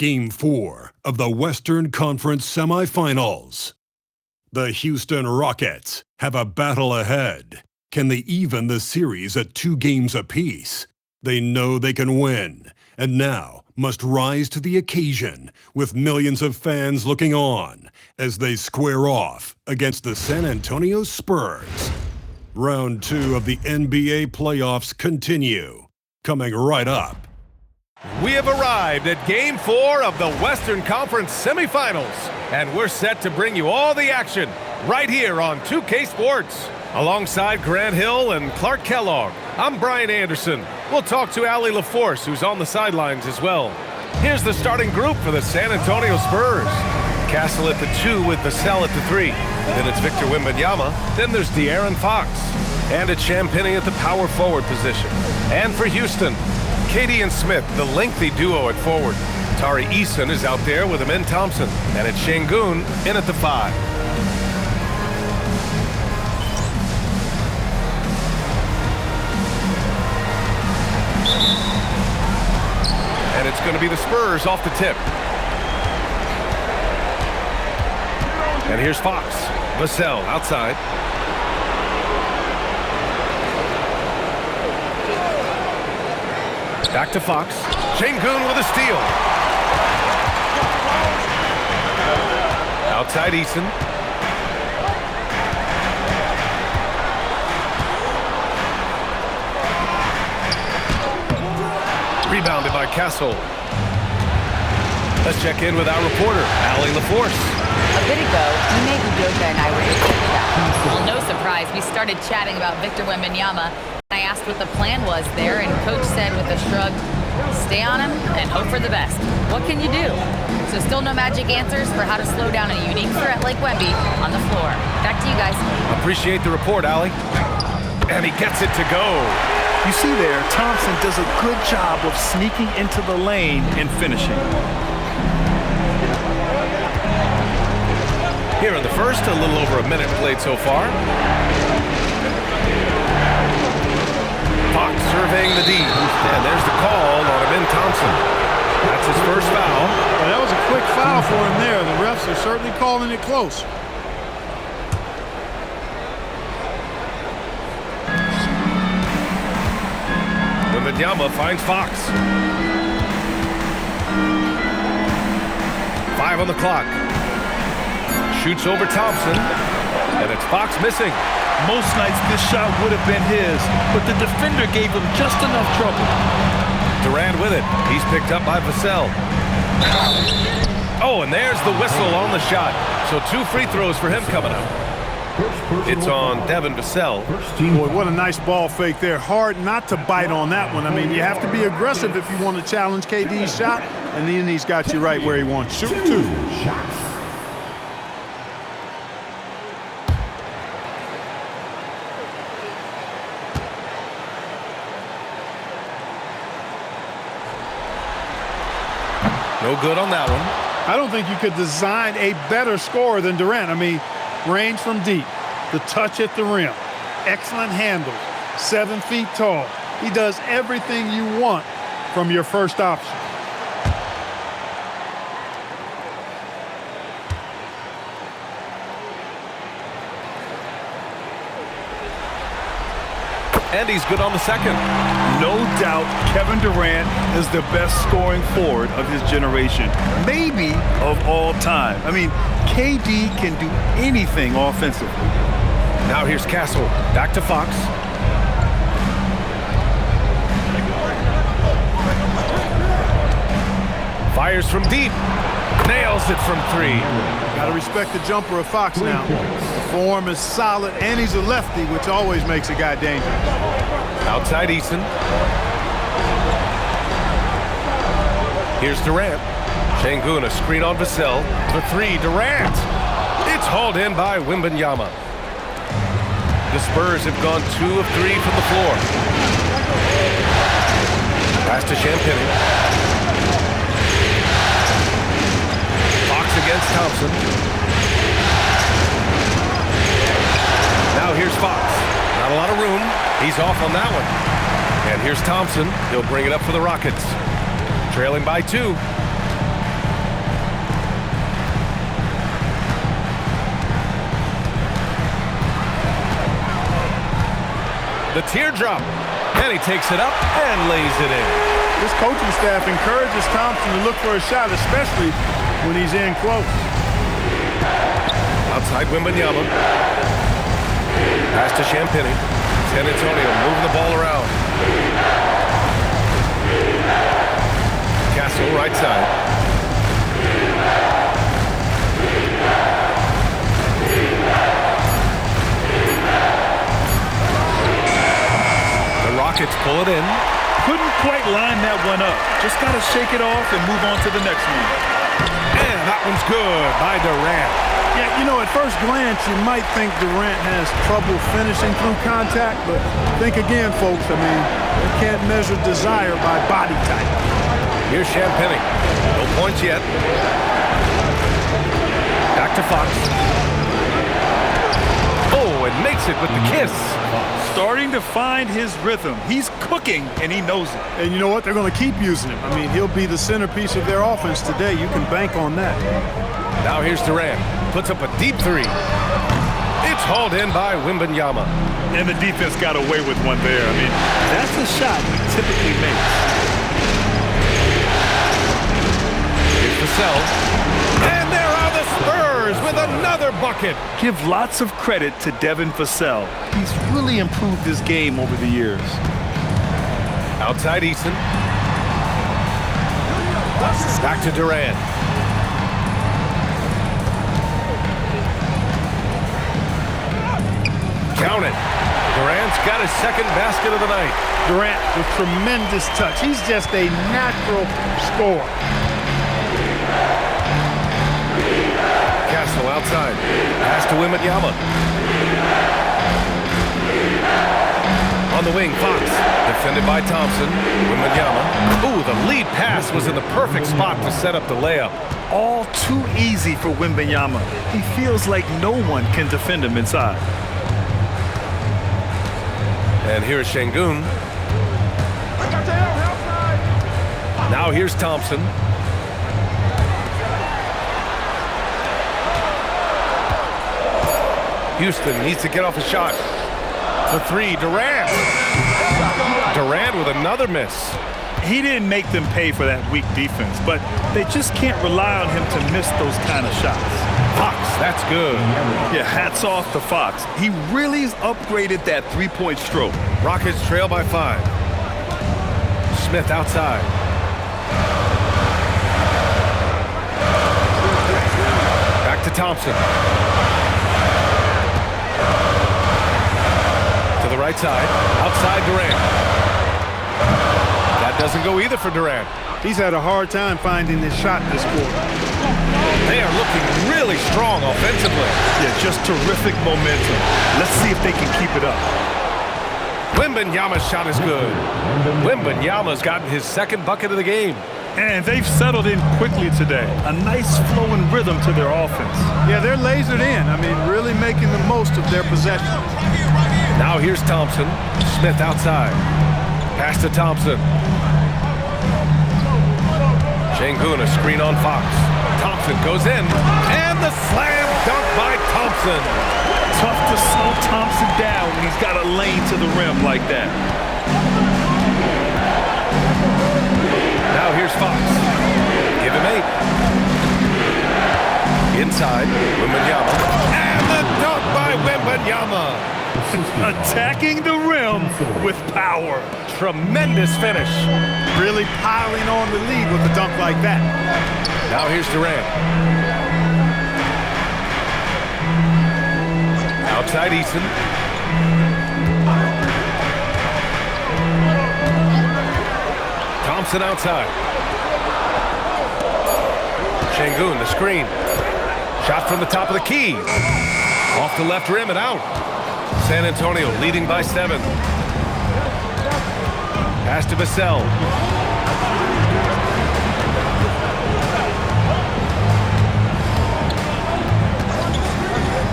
Game 4 of the Western Conference Semifinals. The Houston Rockets have a battle ahead. Can they even the series at 2 games apiece? They know they can win, and now must rise to the occasion with millions of fans looking on as they square off against the San Antonio Spurs. Round 2 of the NBA playoffs continue, coming right up. We have arrived at Game 4 of the Western Conference Semifinals, and we're set to bring you all the action right here on 2K Sports. Alongside Grant Hill and Clark Kellogg, I'm Brian Anderson. We'll talk to Allie LaForce, who's on the sidelines as well. Here's the starting group for the San Antonio Spurs. Castle at the 2 with Vassell at the 3. Then it's Victor Wembanyama. Then there's De'Aaron Fox. And it's Champagnie at the power forward position. And for Houston, KD and Smith, the lengthy duo at forward. Tari Eason is out there with Amen Thompson. And it's Şengün in at the 5. And it's going to be the Spurs off the tip. And here's Fox. Vassell outside. Back to Fox. Şengün with a steal. Outside Eason. Rebounded by Castle. Let's check in with our reporter, Allie LaForce. A bit ago, Ime Udoka and I were discussing that. Well, no surprise, we started chatting about Victor Wembanyama. I asked what the plan was there, and Coach said with a shrug, stay on him and hope for the best. What can you do? So still no magic answers for how to slow down a unique threat like Wemby on the floor. Back to you guys. Appreciate the report, Allie. And he gets it to go. You see there, Thompson does a good job of sneaking into the lane and finishing. Here in the first, a little over a minute played so far. Fox surveying the D. And there's the call on Amen Thompson. That's his first foul. Well, that was a quick foul for him there. The refs are certainly calling it close. Wembanyama finds Fox. 5 on the clock. Shoots over Thompson, and it's Fox missing. Most nights this shot would have been his, but the defender gave him just enough trouble. Durant with it. He's picked up by Vassell. Oh, and there's the whistle on the shot. So 2 free throws for him coming up. It's on Devin Vassell. Boy, what a nice ball fake there. Hard not to bite on that one. I mean, you have to be aggressive if you want to challenge KD's shot, and then he's got you right where he wants. Shoot 2. No good on that one. I don't think you could design a better scorer than Durant. I mean, range from deep, the touch at the rim, excellent handles, 7 feet tall. He does everything you want from your first option. And he's good on the second. No doubt Kevin Durant is the best scoring forward of his generation, maybe of all time. I mean, KD can do anything offensively. Now here's Castle. Back to Fox. Fires from deep. Nails it from 3. Got to respect the jumper of Fox now. The form is solid, and he's a lefty, which always makes a guy dangerous. Outside Eason. Here's Durant. Şengün, a screen on Vassell. For 3, Durant. It's hauled in by Wembanyama. The Spurs have gone 2 of 3 from the floor. Pass to Champagnie. Against Thompson. Now here's Fox. Not a lot of room. He's off on that one. And here's Thompson. He'll bring it up for the Rockets. Trailing by 2. The teardrop. And he takes it up and lays it in. This coaching staff encourages Thompson to look for a shot, especially when he's in close. Outside Wembanyama. Pass to Champagny. San Antonio moving the ball around. Castle right side. The Rockets pull it in. Couldn't quite line that one up. Just got to shake it off and move on to the next one. And that one's good by Durant. Yeah, you know, at first glance, you might think Durant has trouble finishing through contact, but think again, folks. I mean, you can't measure desire by body type. Here's Champagny. No points yet. Back to Fox. Oh, and makes it with the kiss. Starting to find his rhythm. He's cooking, and he knows it. And you know what? They're going to keep using him. I mean, he'll be the centerpiece of their offense today. You can bank on that. Now here's Durant. Puts up a deep three. It's hauled in by Wembanyama. And the defense got away with one there. I mean, that's a shot he typically makes. Here's Vassell. And there are the Spurs with another bucket. Give lots of credit to Devin Vassell. He's really improved his game over the years. Outside Eason. Back to Durant. Count it. Durant's got his second basket of the night. Durant with tremendous touch. He's just a natural scorer. Castle outside. Pass to Wembanyama. On the wing, Fox. Defended by Thompson. Wembanyama. Ooh, the lead pass was in the perfect spot to set up the layup. All too easy for Wembanyama. He feels like no one can defend him inside. And here's Şengün. Now here's Thompson. Houston needs to get off a shot. The three, Durant. Durant with another miss. He didn't make them pay for that weak defense, but they just can't rely on him to miss those kind of shots. Fox, that's good. Yeah, hats off to Fox. He really upgraded that three-point stroke. Rockets trail by 5. Smith outside. Back to Thompson. To the right side. Outside Durant. That doesn't go either for Durant. He's had a hard time finding his shot this quarter. They are looking really strong offensively. Yeah, just terrific momentum. Let's see if they can keep it up. Wembanyama's shot is good. Wembanyama's gotten his second bucket of the game. And they've settled in quickly today. A nice flowing rhythm to their offense. Yeah, they're lasered in. I mean, really making the most of their possession. Now here's Thompson. Smith outside. Pass to Thompson. Şengün, a screen on Fox. Thompson goes in. And the slam dunk by Thompson. Tough to slow Thompson down when he's got a lane to the rim like that. Now here's Fox. Give him 8. Inside, Wembanyama. And the dunk by Wembanyama. Attacking the rim with power. Tremendous finish. Really piling on the lead with a dunk like that. Now here's Durant. Outside Eason. Thompson outside. Şengün, the screen. Shot from the top of the key. Off the left rim and out. San Antonio leading by 7. Pass to Vassell.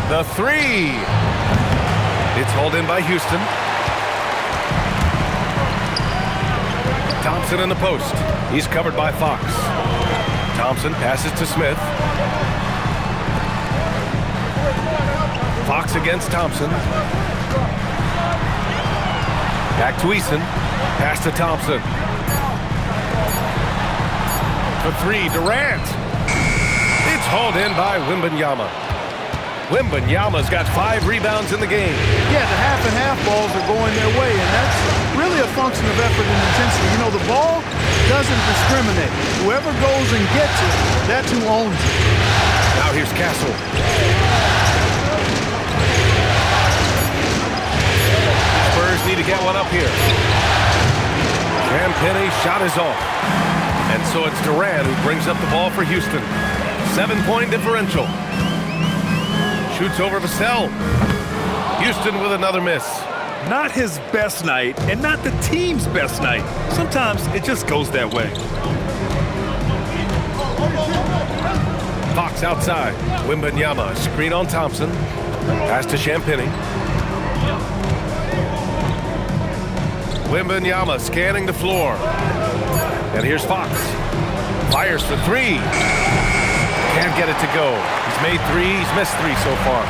The 3. It's hauled in by Houston. Thompson in the post. He's covered by Fox. Thompson passes to Smith. Fox against Thompson. Back to Eason. Pass to Thompson. For three, Durant. It's hauled in by Wembanyama. Wembanyama's got 5 rebounds in the game. Yeah, the half-and-half balls are going their way, and that's really a function of effort and intensity. You know, the ball doesn't discriminate. Whoever goes and gets it, that's who owns it. Now here's Castle. Spurs need to get one up here. Champagne's shot is off. And so it's Durant who brings up the ball for Houston. 7-point differential. Shoots over Vassell. Houston with another miss. Not his best night, and not the team's best night. Sometimes it just goes that way. Fox outside. Wembanyama, screen on Thompson. Pass to Champagnie. Wembanyama scanning the floor. And here's Fox. Fires for three. Can't get it to go. He's made 3, he's missed 3 so far.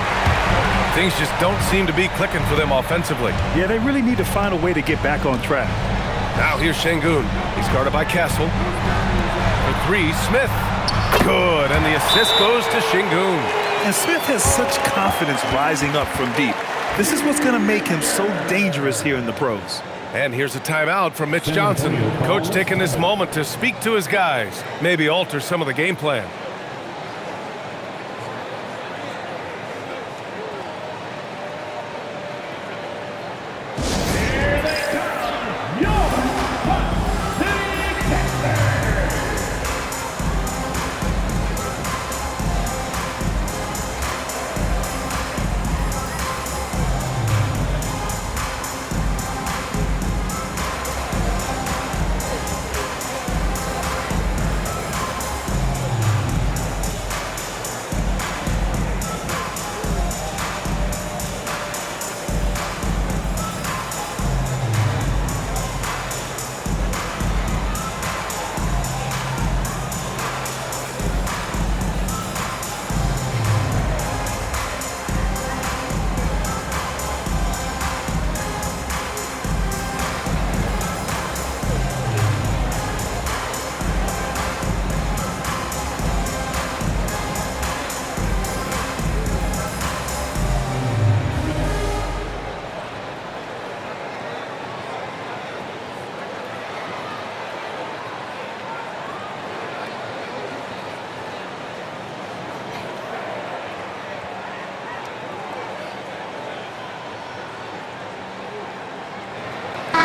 Things just don't seem to be clicking for them offensively. Yeah, they really need to find a way to get back on track. Now here's Şengün. He's guarded by Castle. For 3, Smith. Good, and the assist goes to Şengün. And Smith has such confidence rising up from deep. This is what's going to make him so dangerous here in the pros. And here's a timeout from Mitch Johnson. Coach taking this moment to speak to his guys. Maybe alter some of the game plan.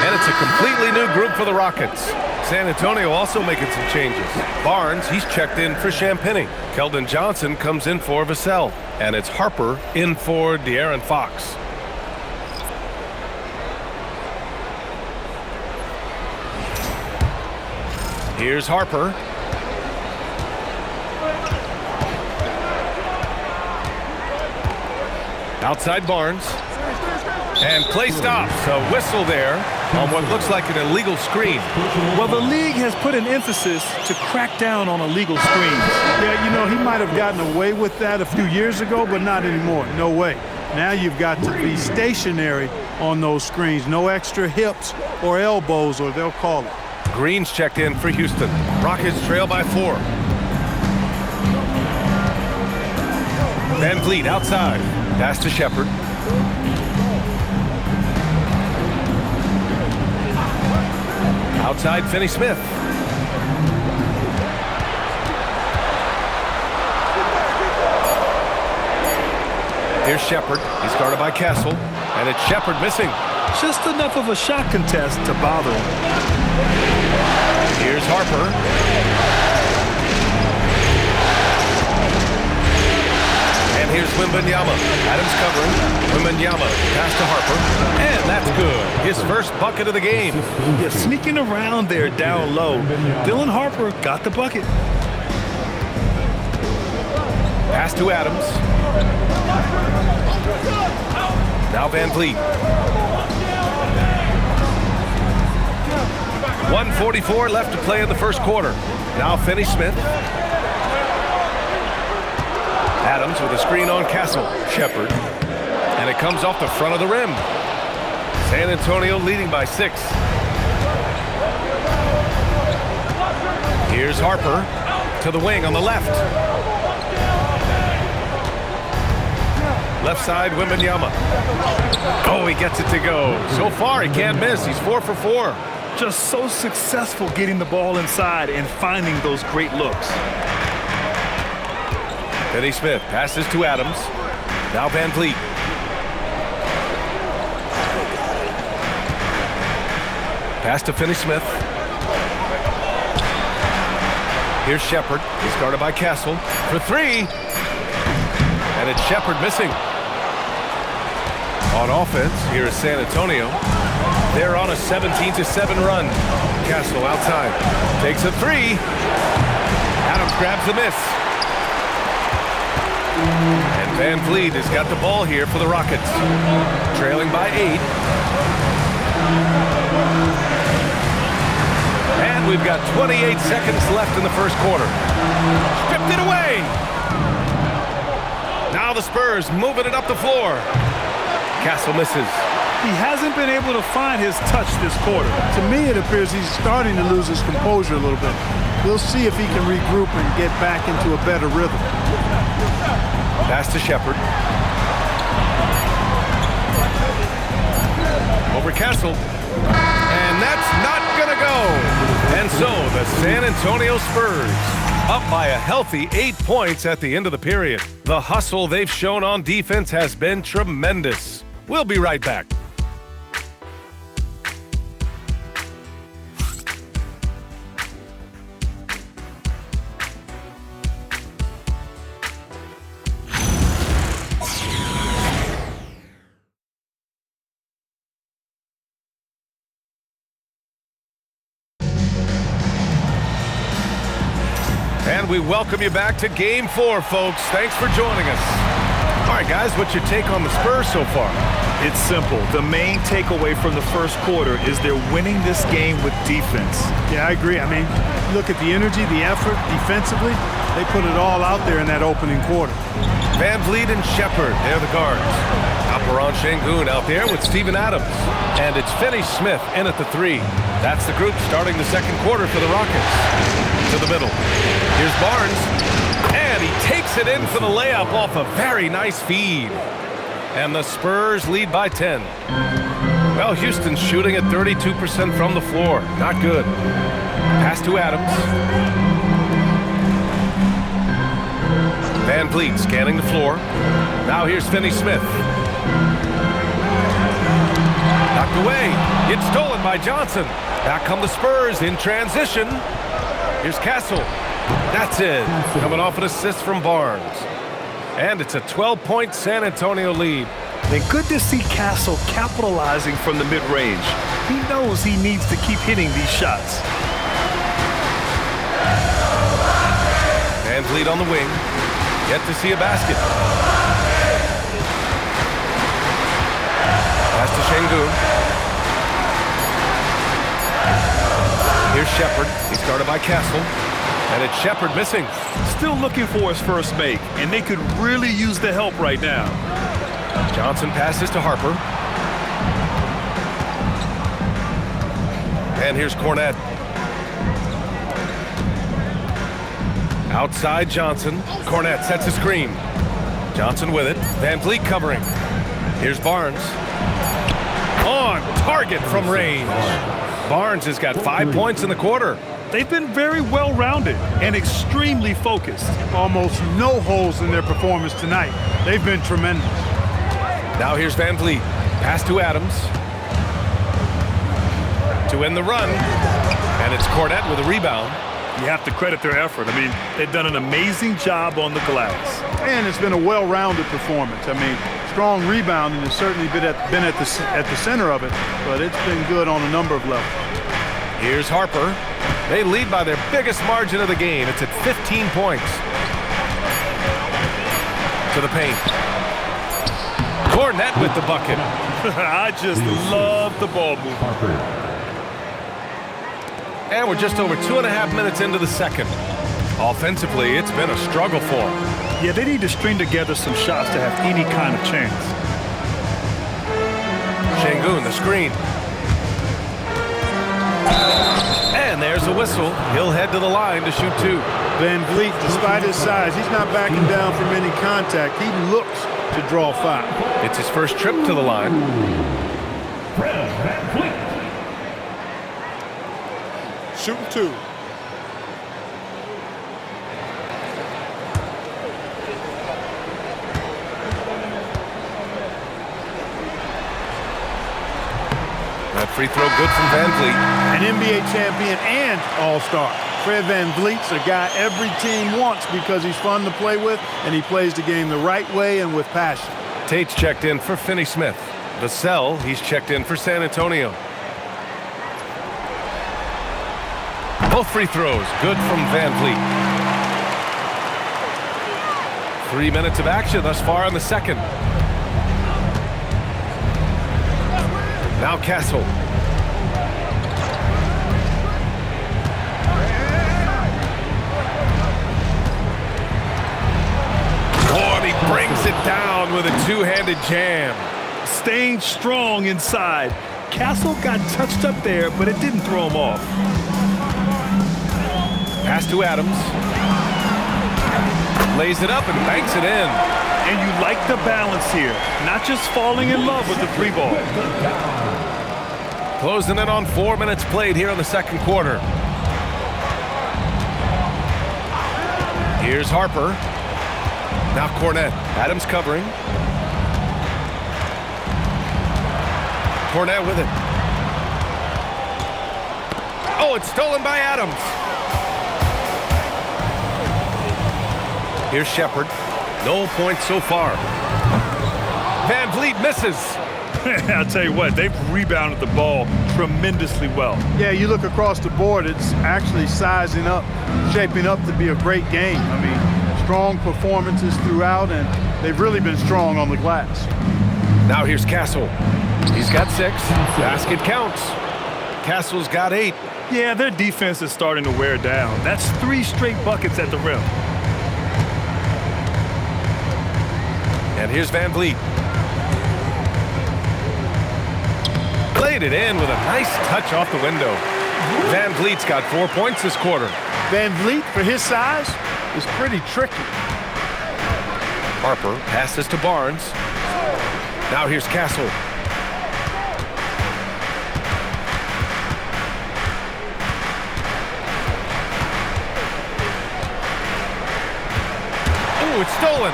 And it's a completely new group for the Rockets. San Antonio also making some changes. Barnes, he's checked in for Champagnie. Keldon Johnson comes in for Vassell. And it's Harper in for De'Aaron Fox. Here's Harper. Outside Barnes. And play stops. A whistle there on what looks like an illegal screen. Well, the league has put an emphasis to crack down on illegal screens. Yeah, you know, he might have gotten away with that a few years ago, but not anymore. No way. Now you've got to be stationary on those screens. No extra hips or elbows, or they'll call it. Green's checked in for Houston. Rockets trail by 4. Van Vliet outside. Pass to Shepherd. Outside, Finney-Smith. Here's Shepherd. He's guarded by Castle. And it's Shepherd missing. Just enough of a shot contest to bother him. Here's Harper. And here's Wembanyama. Adams covering. Wembanyama pass to Harper. And that's good. His first bucket of the game. Yeah, sneaking around there down low. Dylan Harper got the bucket. Pass to Adams. Now Van Vliet. 1:44 left to play in the first quarter. Now Finney-Smith. Adams with a screen on Castle. Shepherd. And it comes off the front of the rim. San Antonio leading by 6. Here's Harper to the wing on the left. Left side, Wembanyama. Oh, he gets it to go. So far, he can't miss. He's 4 for 4. Just so successful getting the ball inside and finding those great looks. Finney Smith passes to Adams. Now Van Vliet. Pass to Finney Smith. Here's Shepard. He's guarded by Castle for 3. And it's Shepard missing. On offense, here is San Antonio. They're on a 17-7 run. Castle outside. Takes a 3. Adams grabs the miss. And Van Vliet has got the ball here for the Rockets. Trailing by 8. And we've got 28 seconds left in the first quarter. Stripped it away. Now the Spurs moving it up the floor. Castle misses. He hasn't been able to find his touch this quarter. To me, it appears he's starting to lose his composure a little bit. We'll see if he can regroup and get back into a better rhythm. Pass to Shepard. Over Castle. And that's not going to go. And so the San Antonio Spurs up by a healthy 8 points at the end of the period. The hustle they've shown on defense has been tremendous. We'll be right back. And we welcome you back to Game 4, folks. Thanks for joining us. All right, guys, what's your take on the Spurs so far? It's simple. The main takeaway from the first quarter is they're winning this game with defense. Yeah, I agree. I mean, look at the energy, the effort defensively. They put it all out there in that opening quarter. Van Vliet and Shepard, they're the guards. Alperon Şengün out there with Steven Adams. And it's Finney Smith in at the 3. That's the group starting the second quarter for the Rockets. To the middle. Here's Barnes. And he takes it in for the layup off a very nice feed. And the Spurs lead by 10. Well, Houston's shooting at 32% from the floor. Not good. Pass to Adams. Van Vliet scanning the floor. Now here's Finney Smith. Knocked away. It's stolen by Johnson. Back come the Spurs in transition. Here's Castle. That's it. Coming off an assist from Barnes. And it's a 12-point San Antonio lead. And good to see Castle capitalizing from the mid-range. He knows he needs to keep hitting these shots. Van Vliet on the wing. Yet to see a basket. Pass to Şengün. Here's Shepard. He's guarded by Castle. And it's Shepard missing. Still looking for his first make, and they could really use the help right now. Johnson passes to Harper. And here's Cornette. Outside Johnson. Cornette sets a screen. Johnson with it. Van Vliet covering. Here's Barnes. On target from range. Barnes has got 5 points in the quarter. They've been very well-rounded and extremely focused. Almost no holes in their performance tonight. They've been tremendous. Now here's Van Vliet. Pass to Adams. To end the run. And it's Cornette with a rebound. You have to credit their effort. I mean, they've done an amazing job on the glass. And it's been a well-rounded performance. I mean, strong rebounding has certainly been at the center of it, but it's been good on a number of levels. Here's Harper. They lead by their biggest margin of the game. It's at 15 points. To the paint. Cornette with the bucket. I just love the ball movement. And we're just over 2.5 minutes into the second. Offensively, it's been a struggle for them. Yeah, they need to string together some shots to have any kind of chance. Şengün, the screen. And there's a whistle. He'll head to the line to shoot 2. Van Vliet, despite his size, he's not backing down from any contact. He looks to draw foul. It's his first trip to the line. Shooting 2. That free throw good from Van Vliet. An NBA champion and all-star. Fred Van Vliet's a guy every team wants because he's fun to play with and he plays the game the right way and with passion. Tate's checked in for Finney-Smith. Vassell, he's checked in for San Antonio. Both free throws good from Van Vliet. 3 minutes of action thus far in the second. Now Castle. Oh, and he brings it down with a two-handed jam. Staying strong inside. Castle got touched up there, but it didn't throw him off. Pass to Adams. Lays it up and banks it in. And you like the balance here. Not just falling in love with the 3-ball. Closing in on 4 minutes played here in the second quarter. Here's Harper. Now Cornette. Adams covering. Cornette with it. Oh, it's stolen by Adams. Here's Shepard. No points so far. Van Vliet misses. I'll tell you what, they've rebounded the ball tremendously well. Yeah, you look across the board, it's actually sizing up, shaping up to be a great game. I mean, strong performances throughout, and they've really been strong on the glass. Now here's Castle. He's got 6. Basket counts. Castle's got 8. Yeah, their defense is starting to wear down. That's 3 straight buckets at the rim. And here's Van Vliet. Played it in with a nice touch off the window. Van Vliet's got 4 points this quarter. Van Vliet, for his size, is pretty tricky. Harper passes to Barnes. Now here's Castle. Oh, it's stolen.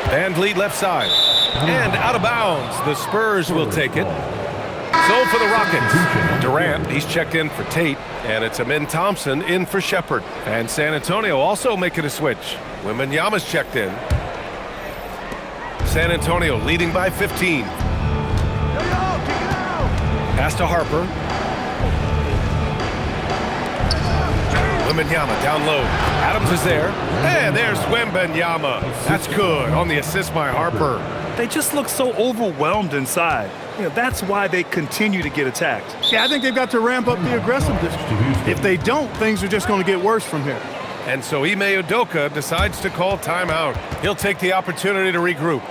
Van Vliet left side. And out of bounds. The Spurs will take it. So for the Rockets, Durant, he's checked in for Tate. And it's Amin Thompson in for Shepard. And San Antonio also making a switch. Wembanyama's checked in. San Antonio leading by 15. Pass to Harper. Wembanyama down low. Adams is there. And there's Wembanyama. That's good on the assist by Harper. They just look so overwhelmed inside. You know, that's why they continue to get attacked. Yeah, I think they've got to ramp up the aggressiveness. If they don't, things are just going to get worse from here. And so Ime Udoka decides to call timeout. He'll take the opportunity to regroup.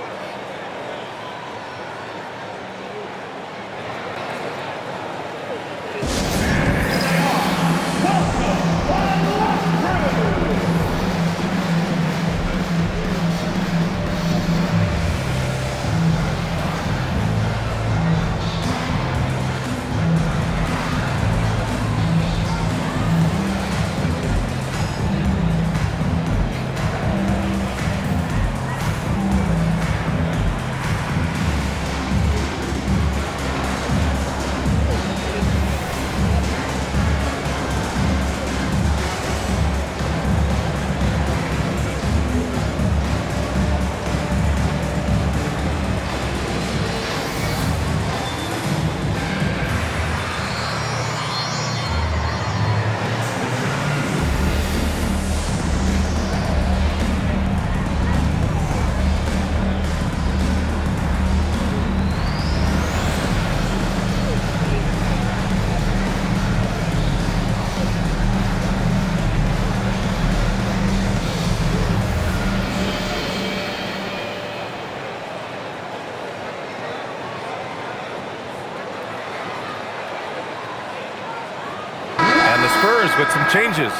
with some changes.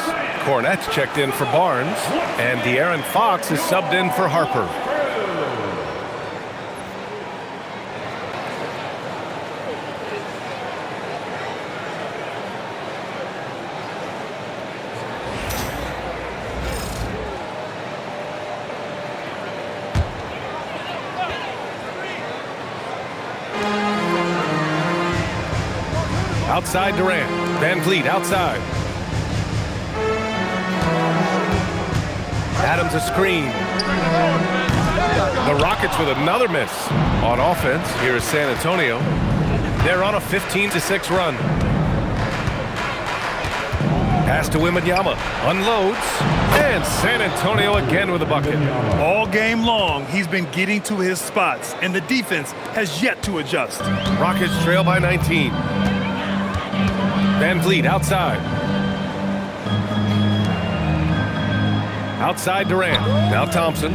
Cornett's checked in for Barnes, and De'Aaron Fox is subbed in for Harper. Outside Durant. Van Vliet outside. Adams a screen. The Rockets with another miss. On offense, here is San Antonio. They're on a 15-6 run. Pass to Wembanyama. Unloads. And San Antonio again with a bucket. All game long, he's been getting to his spots, and the defense has yet to adjust. Rockets trail by 19. Van Vliet outside. Outside Durant. Now Thompson.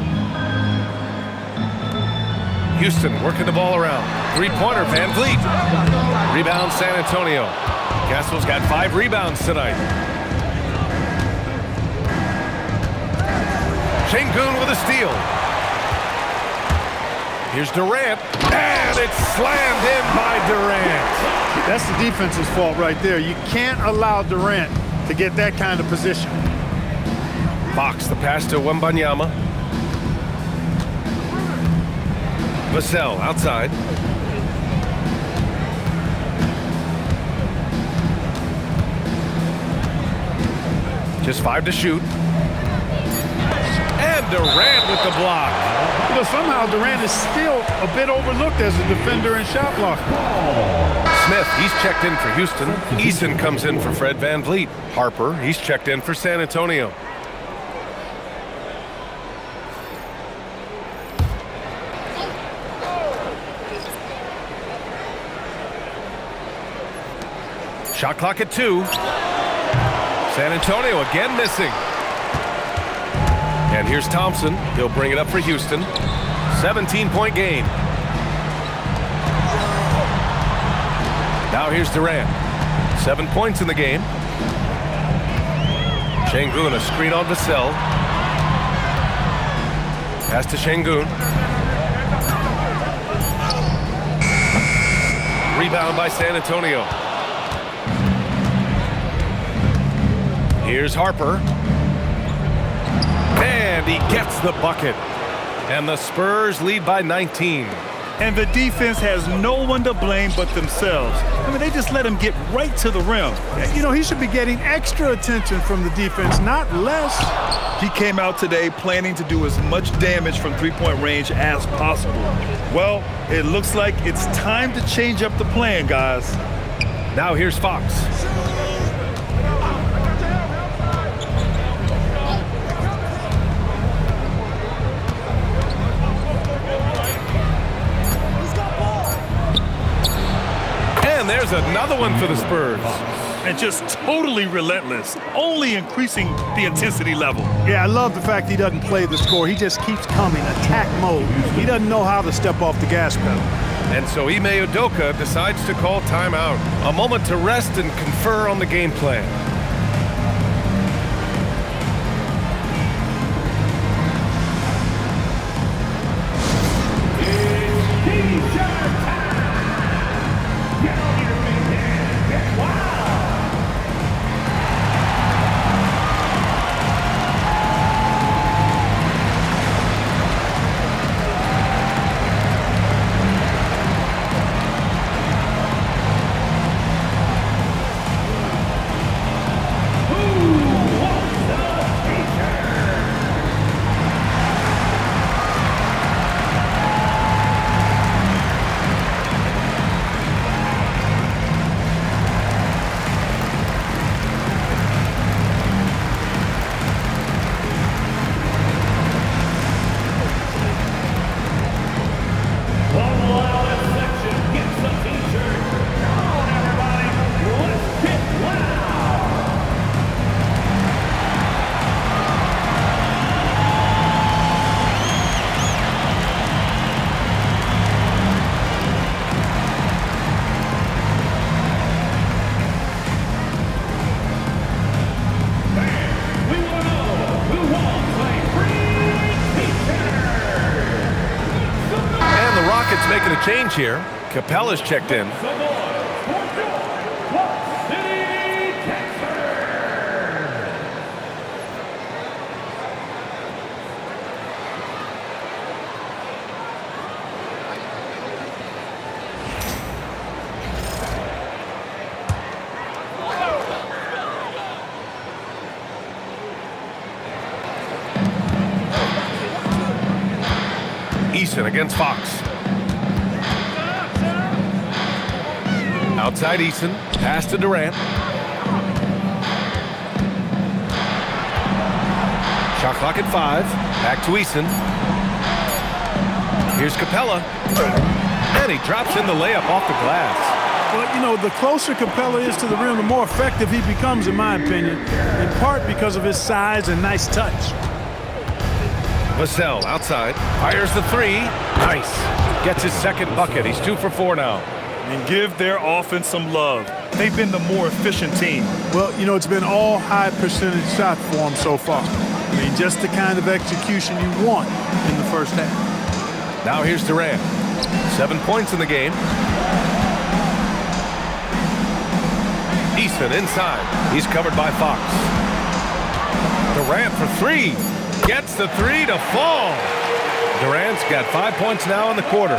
Houston working the ball around. Three-pointer, Van Vliet. Rebound, San Antonio. Castle's got 5 rebounds tonight. Şengün with a steal. Here's Durant. And it's slammed in by Durant. That's the defense's fault right there. You can't allow Durant to get that kind of position. Fox, the pass to Wembanyama. Vassell outside. Just 5 to shoot. And Durant with the block. You know, somehow Durant is still a bit overlooked as a defender and shot blocker. Smith, he's checked in for Houston. Eason comes in for Fred Van Vliet. Harper, he's checked in for San Antonio. Shot clock at 2. San Antonio again missing. And here's Thompson. He'll bring it up for Houston. 17-point game. Now here's Durant. 7 points in the game. Şengün, a screen on Vassell. Pass to Şengün. Rebound by San Antonio. Here's Harper. And he gets the bucket. And the Spurs lead by 19. And the defense has no one to blame but themselves. I mean, they just let him get right to the rim. You know, he should be getting extra attention from the defense, not less. He came out today planning to do as much damage from three-point range as possible. Well, it looks like it's time to change up the plan, guys. Now here's Fox. And there's another one for the Spurs. And just totally relentless, only increasing the intensity level. Yeah, I love the fact he doesn't play the score. He just keeps coming, attack mode. He doesn't know how to step off the gas pedal. And so Ime Udoka decides to call timeout. A moment to rest and confer on the game plan. here. Capella's checked in. Eason against Fox. Outside Eason, pass to Durant. Shot clock at 5. Back to Eason. Here's Capella. And he drops in the layup off the glass. Well, you know, the closer Capella is to the rim, the more effective he becomes, in my opinion, in part because of his size and nice touch. Vassell outside, fires the 3. Nice. Gets his second bucket. He's 2 for 4 now. And give their offense some love. They've been the more efficient team. Well, you know, it's been all high percentage shot for them so far. I mean, just the kind of execution you want in the first half. Now here's Durant. 7 points in the game. Eason inside. He's covered by Fox. Durant for 3. Gets the 3 to fall. Durant's got 5 points now in the quarter.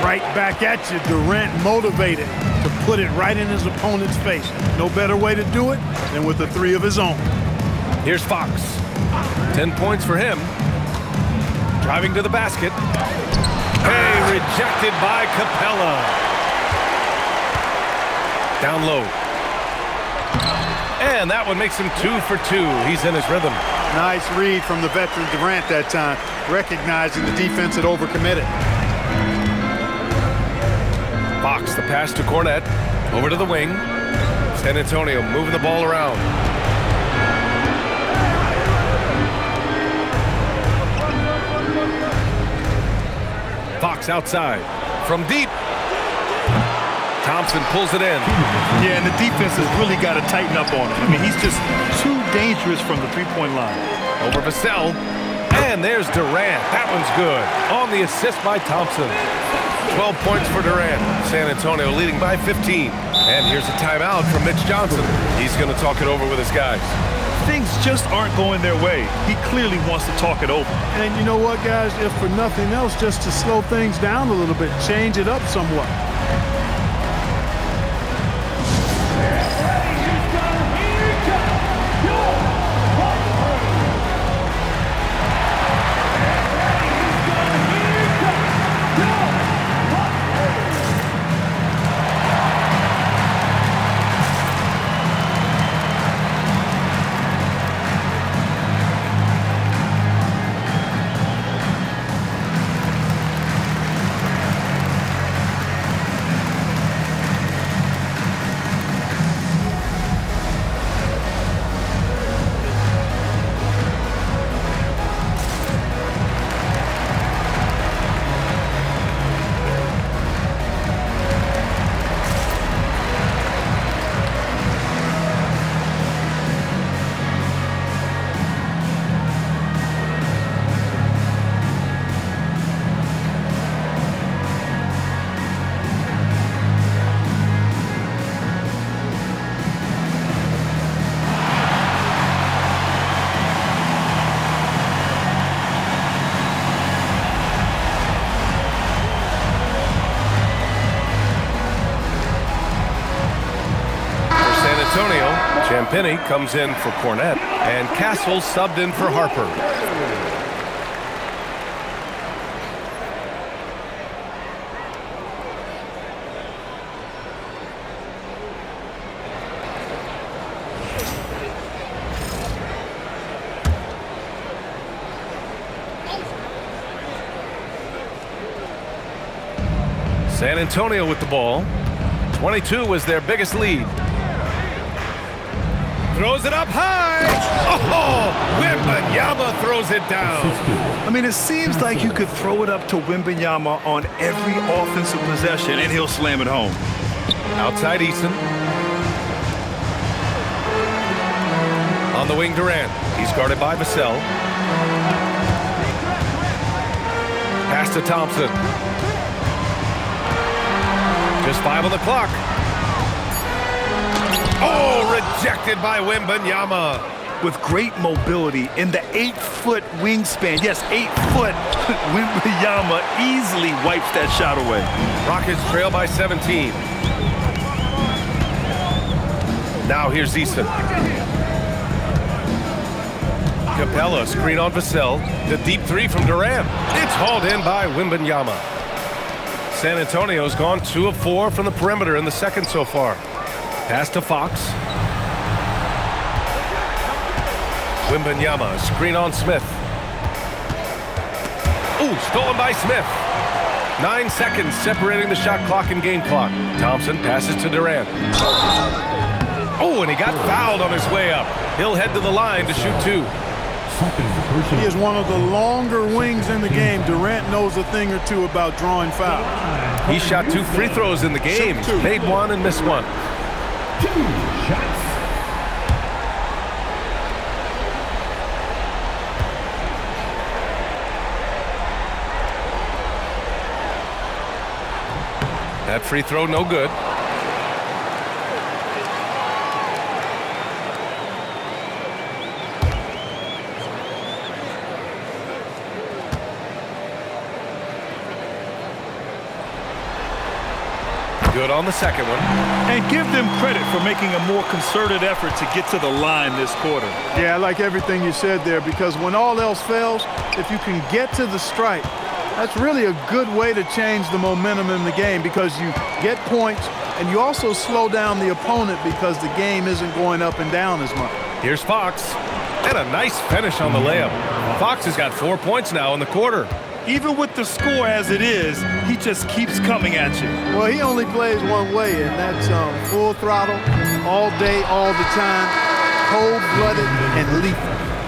Right back at you, Durant, motivated to put it right in his opponent's face. No better way to do it than with a 3 of his own. Here's Fox. 10 points for him. Driving to the basket. Hey, rejected by Capella. Down low. And that one makes him 2 for 2. He's in his rhythm. Nice read from the veteran Durant that time, recognizing the defense had overcommitted. Fox, the pass to Cornette. Over to the wing. San Antonio moving the ball around. Fox outside. From deep. Thompson pulls it in. Yeah, and the defense has really got to tighten up on him. I mean, he's just too dangerous from the three-point line. Over Vassell. And there's Durant. That one's good. On the assist by Thompson. 12 points for Durant. San Antonio leading by 15. And here's a timeout from Mitch Johnson. He's going to talk it over with his guys. Things just aren't going their way. He clearly wants to talk it over. And you know what, guys? If for nothing else, just to slow things down a little bit, change it up somewhat. Champagny comes in for Cornette, and Castle subbed in for Harper. San Antonio with the ball. 22 was their biggest lead. Throws it up high. Oh, Wembanyama throws it down. I mean, it seems like you could throw it up to Wembanyama on every offensive possession, and he'll slam it home. Outside Eason. On the wing, Durant. He's guarded by Vassell. Pass to Thompson. Just 5 on the clock. Oh, rejected by Wembanyama. With great mobility in the 8-foot wingspan. Yes, 8 foot. Wembanyama easily wipes that shot away. Rockets trail by 17. Now here's Easton. Capella, screen on Vassell. The deep 3 from Durant. It's hauled in by Wembanyama. San Antonio's gone 2 of 4 from the perimeter in the second so far. Pass to Fox. Wembanyama, screen on Smith. Ooh, stolen by Smith. 9 seconds separating the shot clock and game clock. Thompson passes to Durant. Oh, and he got fouled on his way up. He'll head to the line to shoot 2. He is one of the longer wings in the game. Durant knows a thing or two about drawing fouls. He shot 2 free throws in the game. Made 1 and missed 1. 2 shots. That free throw no good. Good on the second one. And give them credit for making a more concerted effort to get to the line this quarter. Yeah, I like everything you said there, because when all else fails, if you can get to the stripe, that's really a good way to change the momentum in the game, because you get points and you also slow down the opponent because the game isn't going up and down as much. Here's Fox. And a nice finish on the layup. Fox has got 4 points now in the quarter. Even with the score as it is, he just keeps coming at you. Well, he only plays one way, and that's full throttle, all day, all the time, cold-blooded and lethal.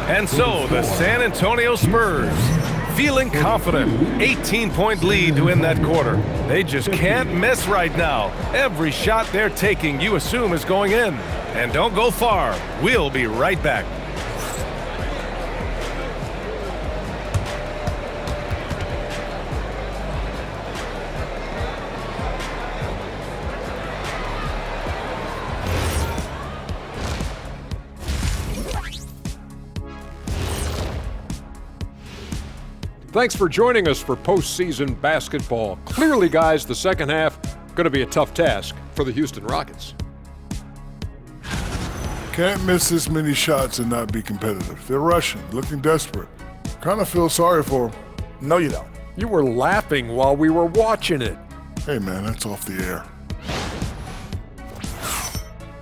And so the San Antonio Spurs, feeling confident, 18-point lead to win that quarter. They just can't miss right now. Every shot they're taking, you assume, is going in. And don't go far. We'll be right back. Thanks for joining us for postseason basketball. Clearly, guys, the second half going to be a tough task for the Houston Rockets. Can't miss this many shots and not be competitive. They're rushing, looking desperate. Kind of feel sorry for them. No, you don't. You were laughing while we were watching it. Hey, man, that's off the air.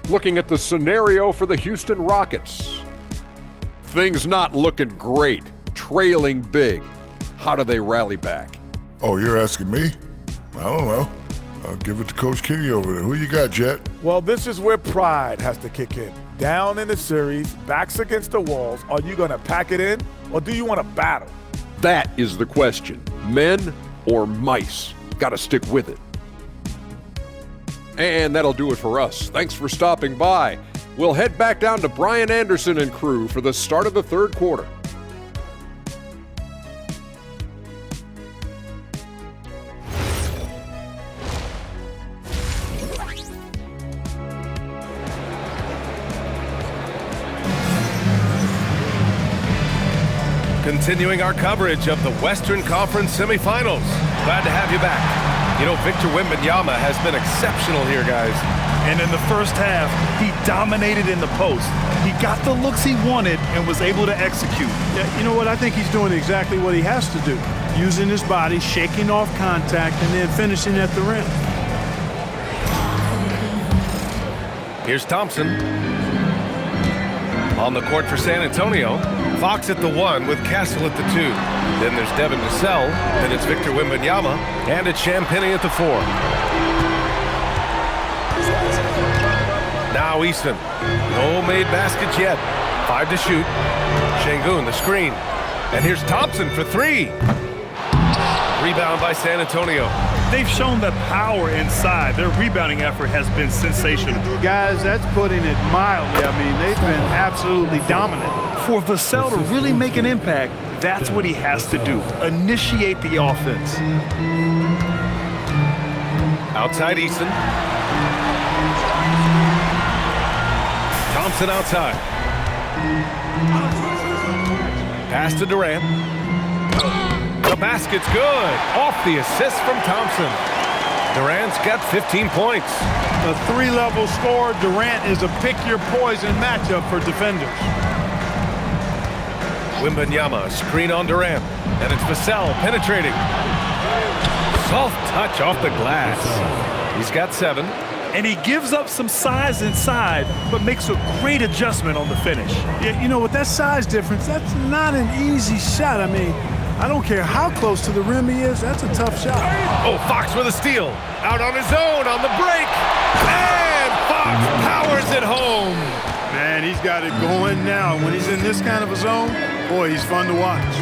Looking at the scenario for the Houston Rockets. Things not looking great, trailing big. How do they rally back? Oh, you're asking me? I don't know. I'll give it to Coach Kenny over there. Who you got, Jet? Well, this is where pride has to kick in. Down in the series, backs against the walls, are you going to pack it in, or do you want to battle? That is the question. Men or mice? Got to stick with it. And that'll do it for us. Thanks for stopping by. We'll head back down to Brian Anderson and crew for the start of the third quarter. Continuing our coverage of the Western Conference Semifinals. Glad to have you back. You know, Victor Wembanyama has been exceptional here, guys. And in the first half, he dominated in the post. He got the looks he wanted and was able to execute. Yeah, you know what? I think he's doing exactly what he has to do. Using his body, shaking off contact, and then finishing at the rim. Here's Thompson. On the court for San Antonio. Fox at the 1 with Castle at the 2. Then there's Devin Vassell. Then it's Victor Wembanyama. And it's Champagnie at the 4. Now Easton. No made baskets yet. 5 to shoot. Şengün the screen. And here's Thompson for 3. Rebound by San Antonio. They've shown the power inside. Their rebounding effort has been sensational. Guys, that's putting it mildly. I mean, they've been absolutely dominant. For Vassell to really make an impact, that's what he has to do. Initiate the offense. Outside Eason. Thompson outside. Pass to Durant. The basket's good. Off the assist from Thompson. Durant's got 15 points. A three-level scorer, Durant is a pick-your-poison matchup for defenders. Wembanyama, screen on Durant. And it's Vassell penetrating. Soft touch off the glass. He's got 7. And he gives up some size inside, but makes a great adjustment on the finish. Yeah, you know, with that size difference, that's not an easy shot. I mean, I don't care how close to the rim he is, that's a tough shot. Oh, Fox with a steal. Out on his own on the break. And Fox powers it home. Man, he's got it going now. When he's in this kind of a zone, boy, he's fun to watch.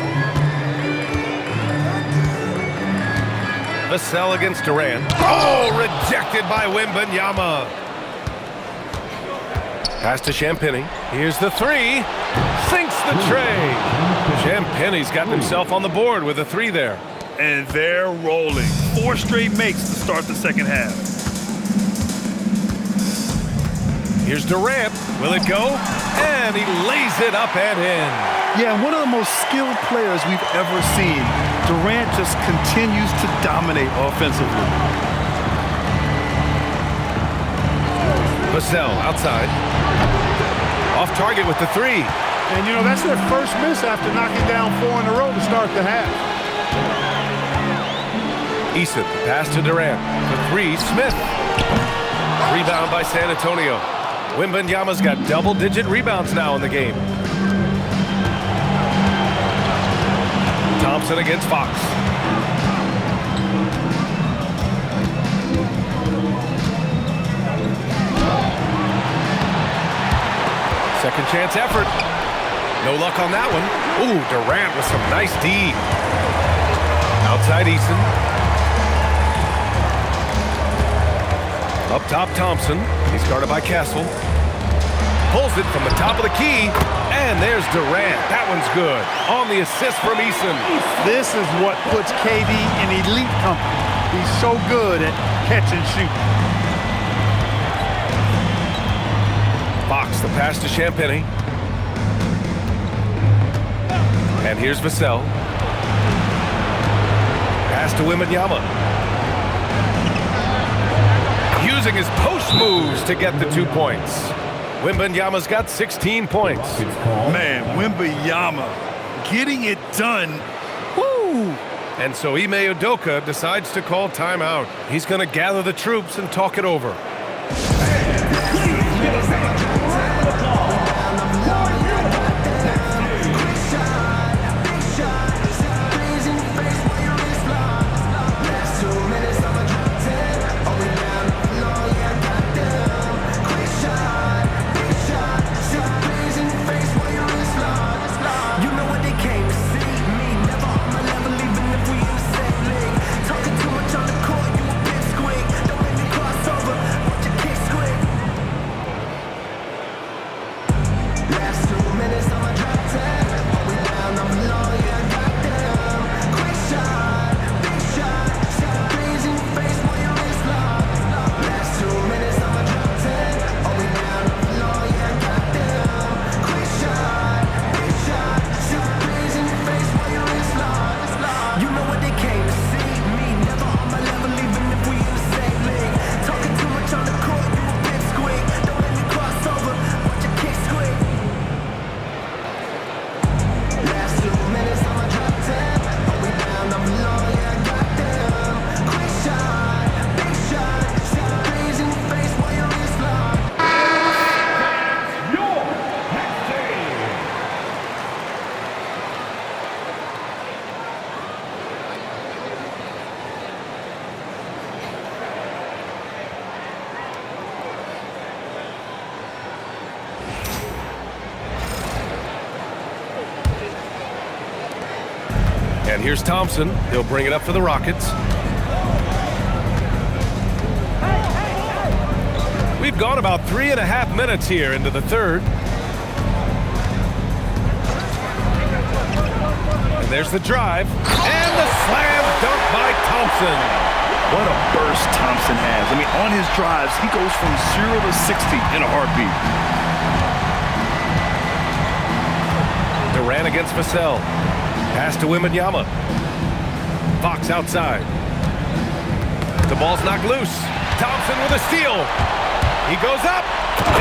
Vassell against Durant. Oh, rejected by Wembanyama. Pass to Champagny. Here's the 3. Sinks the tray. Champagny's got himself on the board with a 3 there. And they're rolling. 4 straight makes to start the second half. Here's Durant. Will it go? And he lays it up and in. Yeah, one of the most skilled players we've ever seen. Durant just continues to dominate offensively. Vassell outside. Off target with the 3. And, you know, that's their first miss after knocking down 4 in a row to start the half. Eason, pass to Durant. The 3, Smith. Rebound by San Antonio. Wembanyama's got double-digit rebounds now in the game. Thompson against Fox. Second chance effort. No luck on that one. Ooh, Durant with some nice D. Outside Eason. Up top Thompson. He's guarded by Castle. Pulls it from the top of the key. And there's Durant. That one's good. On the assist from Eason. This is what puts KD in elite company. He's so good at catch and shoot. Fox, the pass to Champagny. And here's Vassell. Pass to Wembanyama. Using his post moves to get the 2 points. Wembanyama's got 16 points. Man, Wembanyama getting it done. Woo! And so Ime Udoka decides to call timeout. He's going to gather the troops and talk it over. And here's Thompson. He'll bring it up for the Rockets. We've gone about 3.5 minutes here into the third. And there's the drive. And the slam dunk by Thompson. What a burst Thompson has. I mean, on his drives, he goes from 0 to 60 in a heartbeat. Durant against Vassell. Pass to Wembanyama. Fox outside. The ball's knocked loose. Thompson with a steal. He goes up,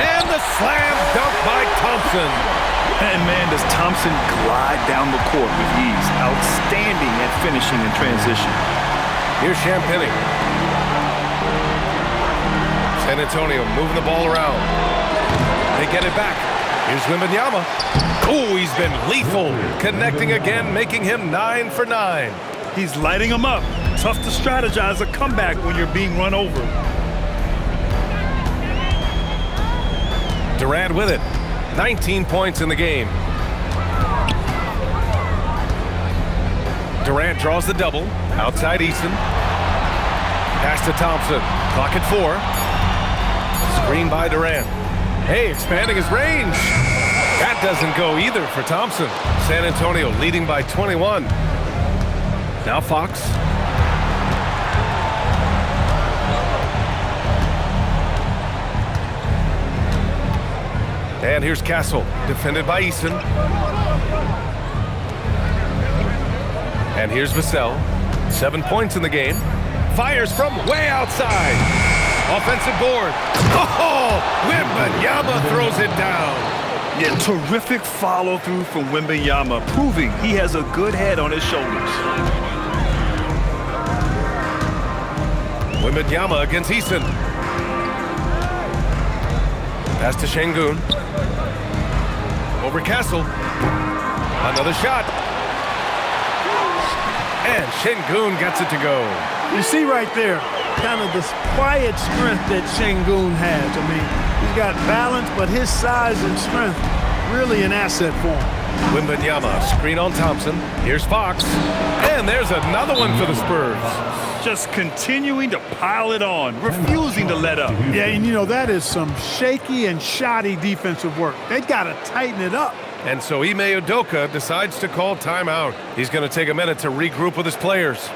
and the slam dunk by Thompson. And man, does Thompson glide down the court with ease. Outstanding at finishing in transition. Here's Champagnie. San Antonio moving the ball around. They get it back. Here's Wembanyama. Oh, he's been lethal. Connecting again, making him 9 for 9. He's lighting them up. Tough to strategize a comeback when you're being run over. Durant with it. 19 points in the game. Durant draws the double. Outside Easton. Pass to Thompson. Clock at 4. Screen by Durant. Hey, expanding his range. That doesn't go either for Thompson. San Antonio leading by 21. Now Fox. And here's Castle, defended by Easton. And here's Vassell. 7 points in the game. Fires from way outside. Offensive board. Oh, Wembanyama throws it down. Yeah, terrific follow-through from Wembanyama, proving he has a good head on his shoulders. Wembanyama against Easton. Pass to Şengün. Over Castle. Another shot. And Şengün gets it to go. You see right there, kind of this quiet strength that Şengün has. I mean, he's got balance, but his size and strength really an asset for him. Wembanyama, screen on Thompson. Here's Fox. And there's another one for the Spurs. Just continuing to pile it on, refusing to let up. Yeah, and you know, that is some shaky and shoddy defensive work. They got to tighten it up. And so Ime Udoka decides to call timeout. He's going to take a minute to regroup with his players.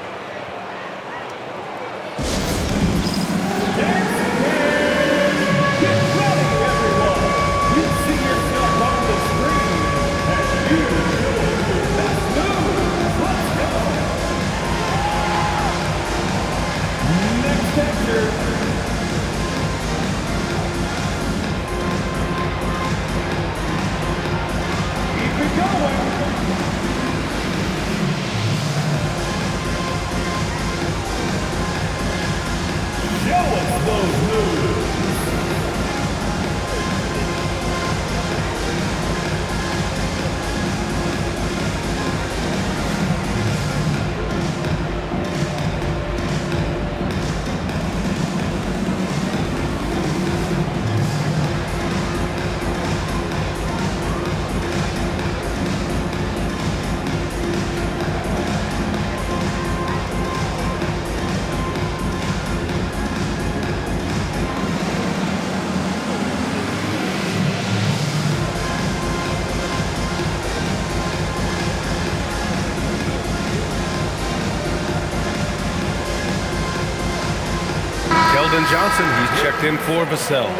Johnson, he's checked in for Vassell.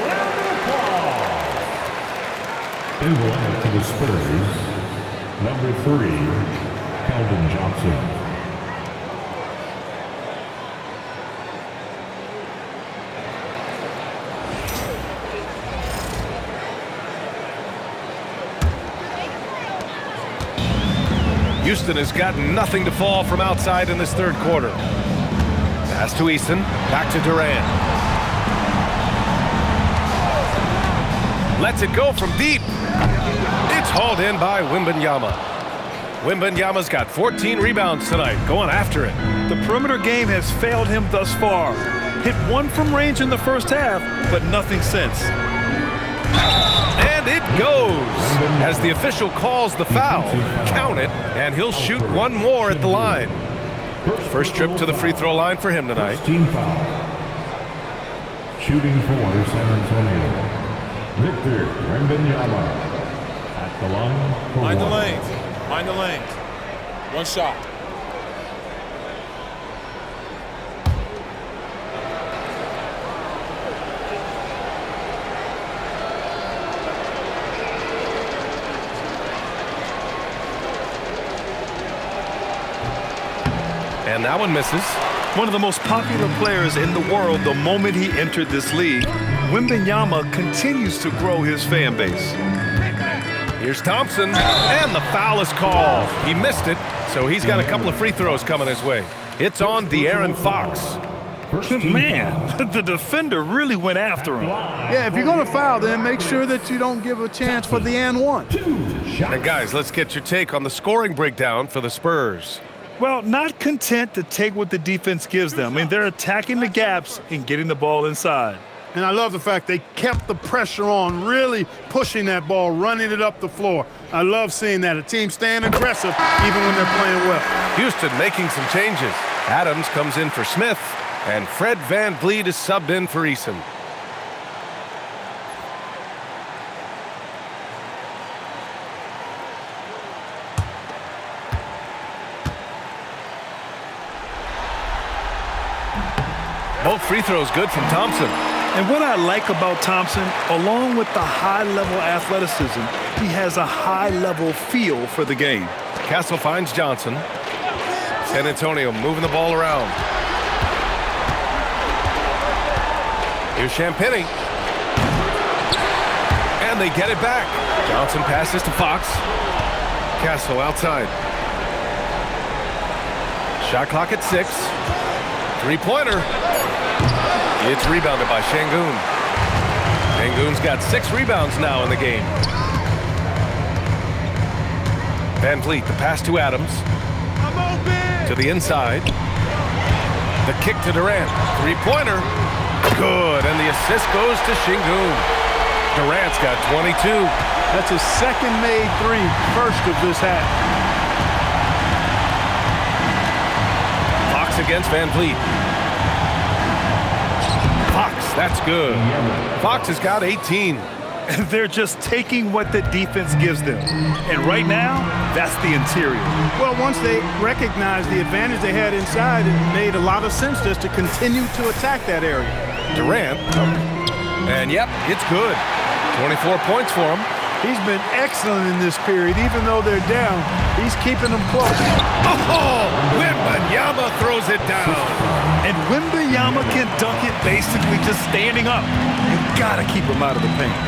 Inbound to the Spurs, number 3, Keldon Johnson. Houston has got nothing to fall from outside in this third quarter. Pass to Easton, back to Durant. Lets it go from deep. It's hauled in by Wembanyama. Wembanyama's got 14 rebounds tonight, going after it. The perimeter game has failed him thus far. Hit one from range in the first half, but nothing since. And it goes. As the official calls the foul, count it, and he'll shoot one more at the line. First trip to the free throw line for him tonight. Team foul. Shooting for San Antonio, Victor Wembanyama at the line for Mind the lanes. Mind the lanes. One shot. And that one misses. One of the most popular players in the world the moment he entered this league, Wembanyama continues to grow his fan base. Here's Thompson, and the foul is called. He missed it, so he's got a couple of free throws coming his way. It's on De'Aaron Fox. Man, the defender really went after him. Yeah, if you're going to foul, then make sure that you don't give a chance for the and one. And guys, let's get your take on the scoring breakdown for the Spurs. Well, not content to take what the defense gives them. I mean, they're attacking the gaps and getting the ball inside. And I love the fact they kept the pressure on, really pushing that ball, running it up the floor. I love seeing that. A team staying aggressive even when they're playing well. Houston making some changes. Adams comes in for Smith, and Fred VanVleet is subbed in for Eason. Both free throws good from Thompson. And what I like about Thompson, along with the high-level athleticism, he has a high-level feel for the game. Castle finds Johnson. San Antonio moving the ball around. Here's Champagnie. And they get it back. Johnson passes to Fox. Castle outside. Shot clock at 6. Three-pointer. It's rebounded by Şengün. Şengün's got 6 rebounds now in the game. VanVleet, the pass to Adams. To the inside. The kick to Durant. Three-pointer. Good, and the assist goes to Şengün. Durant's got 22. That's his second made three, first of this half. Fox against VanVleet. Fox, that's good. Fox has got 18. They're just taking what the defense gives them. And right now, that's the interior. Well, once they recognized the advantage they had inside, it made a lot of sense just to continue to attack that area. Durant. And yep, it's good. 24 points for him. He's been excellent in this period. Even though they're down, he's keeping them close. Oh, Wembanyama throws it down. And Wembanyama can dunk it basically just standing up. You gotta keep him out of the paint.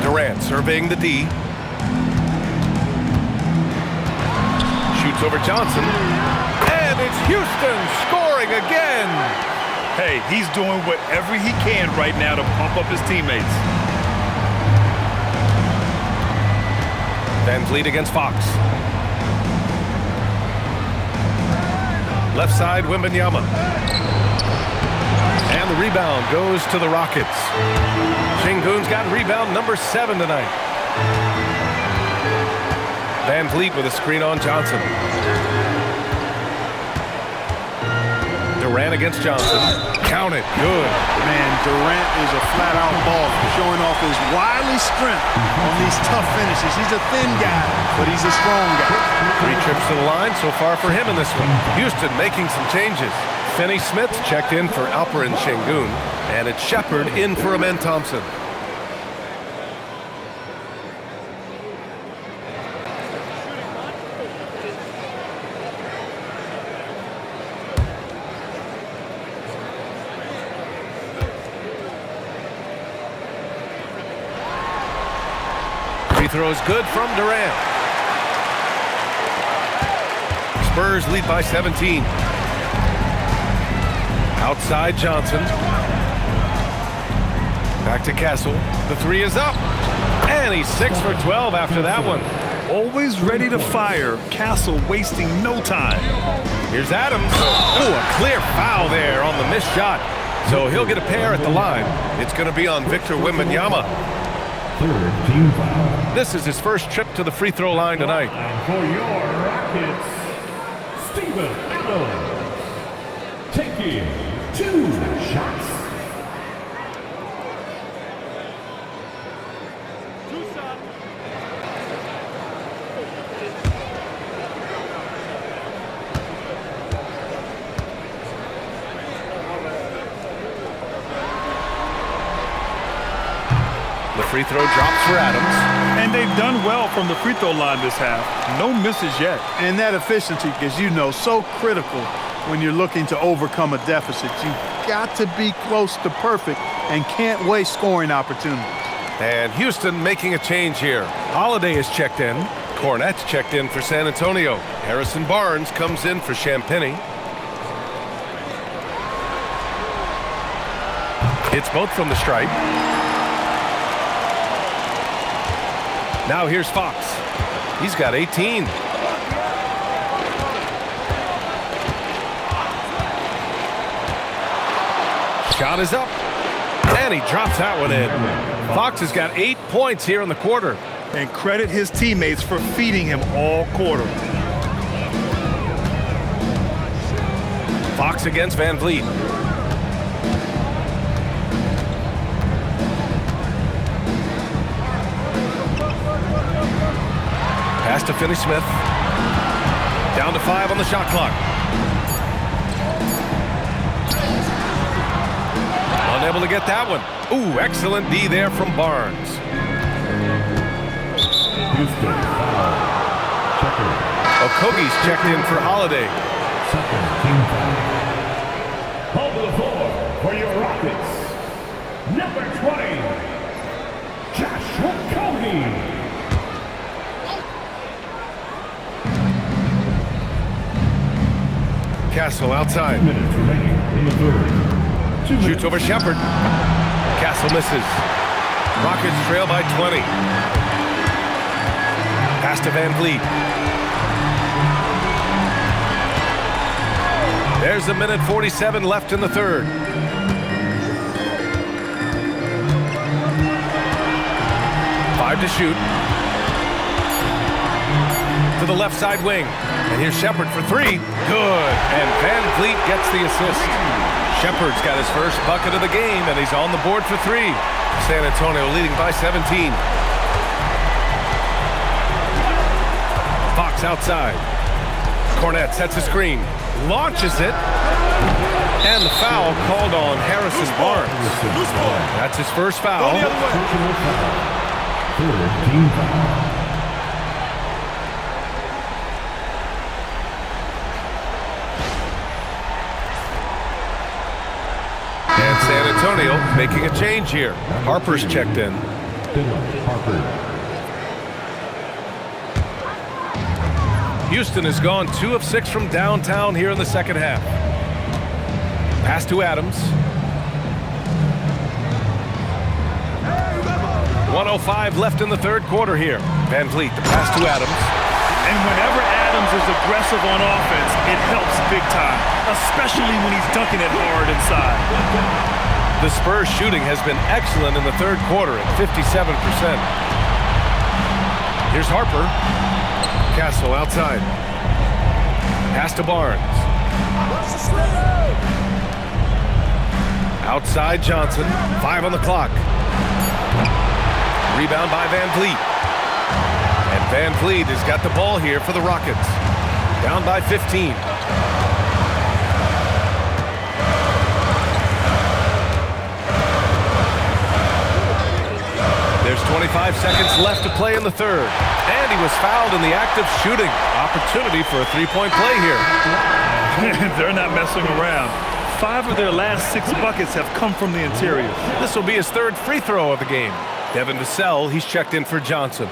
Durant surveying the D. Shoots over Johnson. And it's Houston scoring again. Hey, he's doing whatever he can right now to pump up his teammates. VanVleet against Fox. Left side, Wembanyama. And the rebound goes to the Rockets. Şengün's got rebound number 7 tonight. VanVleet with a screen on Johnson. Durant against Johnson. Count it. Good. Man, Durant is a flat-out baller, showing off his wily strength on these tough finishes. He's a thin guy, but he's a strong guy. 3 trips to the line so far for him in this one. Houston making some changes. Finney Smith checked in for Alperen Şengün, and it's Shepard in for Amen Thompson. Free throws good from Durant. Spurs lead by 17. Outside Johnson. Back to Castle. The 3 is up. And he's 6 for 12 after that one. Always ready to fire. Castle wasting no time. Here's Adams. Oh, a clear foul there on the missed shot. So he'll get a pair at the line. It's going to be on Victor Wembanyama. Third team foul. This is his first trip to the free throw line tonight. And for your Rockets, Steven Adams, taking 2 shots. The free throw drops for Adams. And they've done well from the free throw line this half. No misses yet. And that efficiency, as you know, so critical when you're looking to overcome a deficit. You've got to be close to perfect and can't waste scoring opportunities. And Houston making a change here. Holiday is checked in. Cornett's checked in for San Antonio. Harrison Barnes comes in for Champagny. Hits both from the stripe. Now here's Fox. He's got 18. Shot is up. And he drops that one in. Fox has got 8 points here in the quarter. And credit his teammates for feeding him all quarter. Fox against Van Vliet. Pass to Finney-Smith. Down to 5 on the shot clock. Unable to get that one. Ooh, excellent D there from Barnes. Houston foul. Checker. Okogie's checked in for Holiday. Second team foul. Hold the floor for your Rockets. Number 20, Josh Okogie. Castle outside. 2 minutes remaining in the third. Shoots over Shepard. Castle misses. Rockets trail by 20. Pass to Van Vliet. There's a minute 47 left in the third. Five to shoot. To the left side wing. And here's Shepard for 3. Good. And Van Vliet gets the assist. Shepard's got his first bucket of the game, and he's on the board for 3. San Antonio leading by 17. Fox outside. Cornette sets a screen. Launches it. And the foul called on Harrison Barnes. That's his first foul. Third team foul. And San Antonio making a change here. Harper's checked in. Dylan Harper. Houston has gone 2 of 6 from downtown here in the second half. Pass to Adams. 1:05 left in the third quarter here. Van Vliet, the pass to Adams. And whenever Adams is aggressive on offense, it helps big time, especially when he's dunking it hard inside. The Spurs shooting has been excellent in the third quarter at 57%. Here's Harper. Castle outside. Pass to Barnes. Outside Johnson. 5 on the clock. Rebound by Van Vliet. And Van Vliet has got the ball here for the Rockets. Down by 15. There's 25 seconds left to play in the third. And he was fouled in the act of shooting. Opportunity for a three-point play here. They're not messing around. 5 of their last 6 buckets have come from the interior. This will be his third free throw of the game. Devin Vassell, he's checked in for Johnson.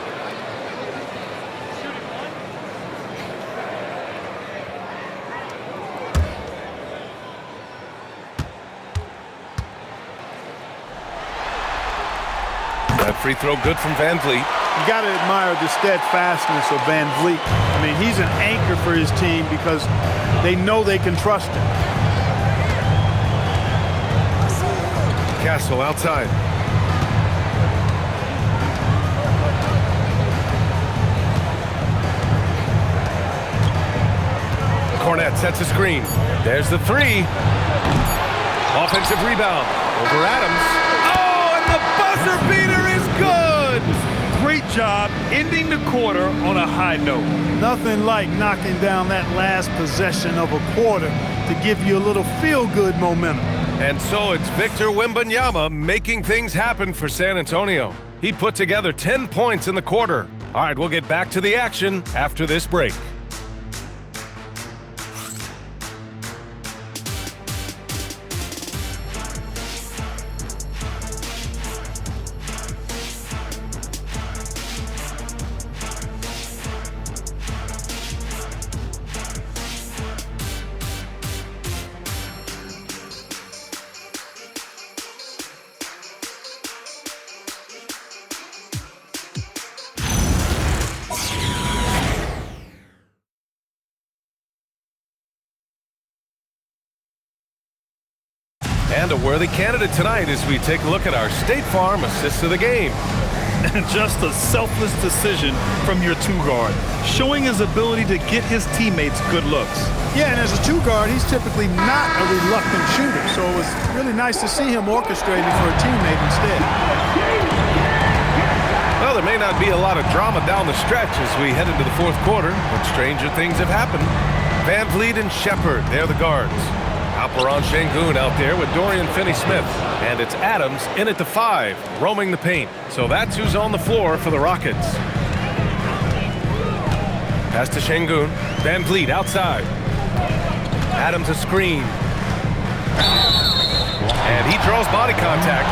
That free throw good from Van Vliet. You got to admire the steadfastness of Van Vliet. I mean, he's an anchor for his team because they know they can trust him. Castle outside. Cornette sets a screen. There's the 3. Offensive rebound over Adams. Oh, and the buzzer beater is good! Great job ending the quarter on a high note. Nothing like knocking down that last possession of a quarter to give you a little feel-good momentum. And so it's Victor Wembanyama making things happen for San Antonio. He put together 10 points in the quarter. All right, we'll get back to the action after this break. And a worthy candidate tonight as we take a look at our State Farm assist of the game. And just a selfless decision from your two-guard, showing his ability to get his teammates good looks. Yeah, and as a two-guard, he's typically not a reluctant shooter, so it was really nice to see him orchestrating for a teammate instead. Well, there may not be a lot of drama down the stretch as we head into the fourth quarter, but stranger things have happened. Van Vliet and Shepard, they're the guards. Alperon Şengün out there with Dorian Finney-Smith. And it's Adams in at the 5, roaming the paint. So that's who's on the floor for the Rockets. Pass to Şengün. Van Vliet outside. Adams a screen. And he draws body contact.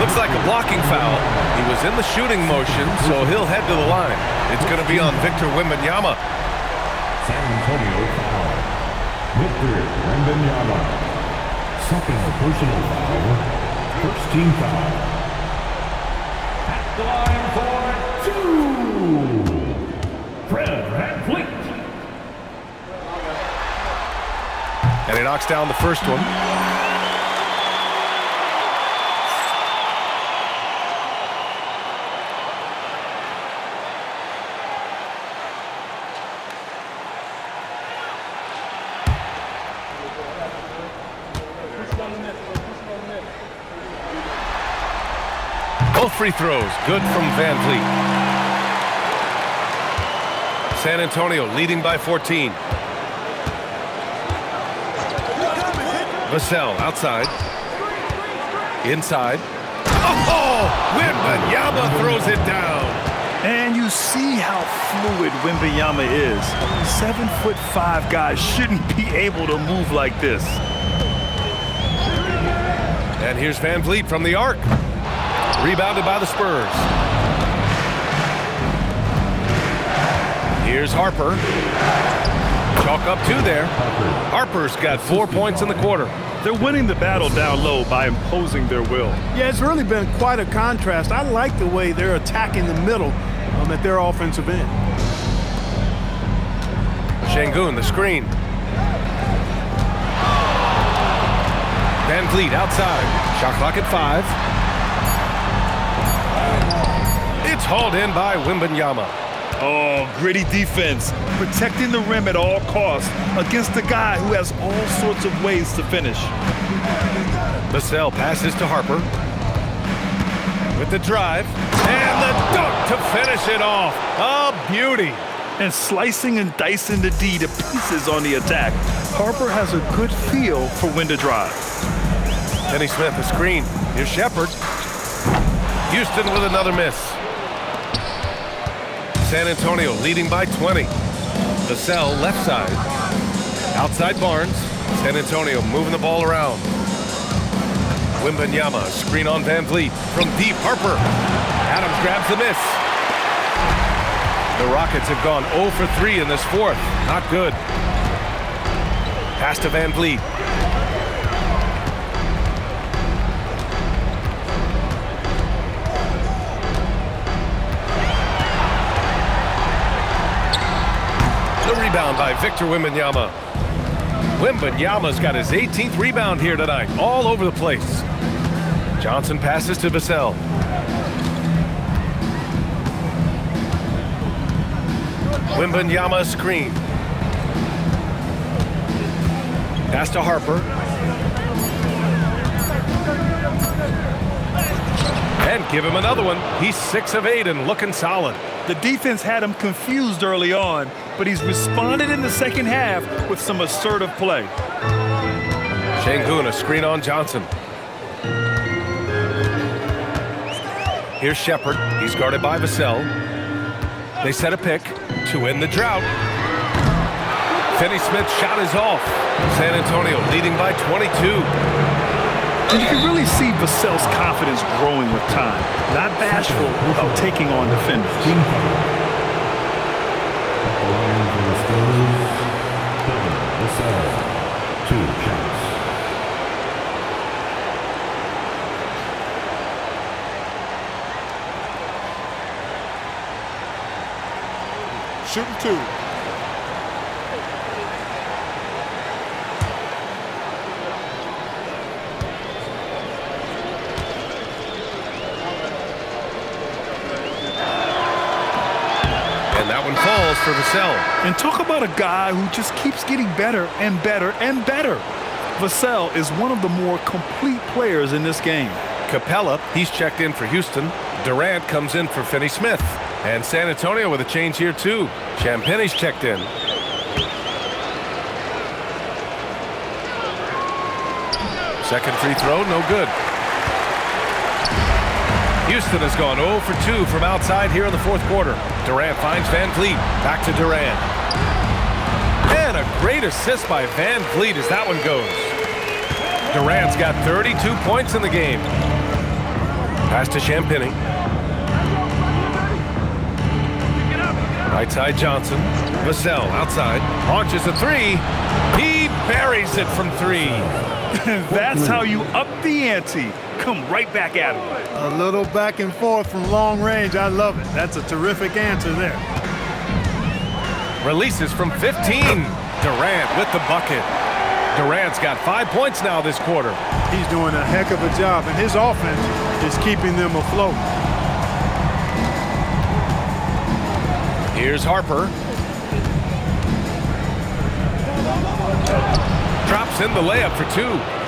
Looks like a blocking foul. He was in the shooting motion, so he'll head to the line. It's going to be on Victor Wembanyama. San Antonio foul. Victor Wembanyama. Second personal foul. First team foul. At the line for 2. Fred Van Vliet. And he knocks down the first one. Both free throws, good from Van Vliet. San Antonio leading by 14. Vassell outside. Inside. Oh! Wembanyama throws it down. And you see how fluid Wembanyama is. 7'5" guys shouldn't be able to move like this. And here's Van Vliet from the arc. Rebounded by the Spurs. Here's Harper. Chalk up 2 there. Harper's got 4 points in the quarter. They're winning the battle down low by imposing their will. Yeah, it's really been quite a contrast. I like the way they're attacking the middle at their offensive end. Şengün, the screen. Van Vliet outside. Shot clock at 5. It's hauled in by Wembanyama. Oh, gritty defense, protecting the rim at all costs against a guy who has all sorts of ways to finish. Vassell passes to Harper. With the drive, and the dunk to finish it off. A beauty. And slicing and dicing the D to pieces on the attack, Harper has a good feel for when to drive. Finney-Smith, the screen. Here's Shepard. Houston with another miss. San Antonio leading by 20. Vassell left side. Outside Barnes. San Antonio moving the ball around. Wembanyama, screen on Van Vliet. From deep, Harper. Adams grabs the miss. The Rockets have gone 0 for 3 in this fourth. Not good. Pass to Van Vliet. Rebound by Victor Wembanyama. Wembanyama's got his 18th rebound here tonight, all over the place. Johnson passes to Vassell. Wembanyama screen. Pass to Harper. And give him another one. He's 6 of 8 and looking solid. The defense had him confused early on, but he's responded in the second half with some assertive play. Şengün, a screen on Johnson. Here's Shepard. He's guarded by Vassell. They set a pick to end the drought. Finney-Smith's shot is off. San Antonio leading by 22. And you can really see Vassell's confidence growing with time. Not bashful about taking on defenders. Vassell, 2 shots. Shooting 2. And that one falls for Vassell. And talk about a guy who just keeps getting better and better and better. Vassell is one of the more complete players in this game. Capella, he's checked in for Houston. Durant comes in for Finney-Smith. And San Antonio with a change here too. Champagne's checked in. Second free throw, no good. Houston has gone 0 for 2 from outside here in the fourth quarter. Durant finds Van Vliet. Back to Durant. And a great assist by Van Vliet as that one goes. Durant's got 32 points in the game. Pass to Champagnie. Right side Johnson. Vassell outside. Launches a 3. He buries it from 3. That's how you up the ante. Come right back at him. A little back and forth from long range. I love it. That's a terrific answer there. Releases from 15. Durant with the bucket. Durant's got 5 points now this quarter. He's doing a heck of a job, and his offense is keeping them afloat. Here's Harper. Drops in the layup for 2.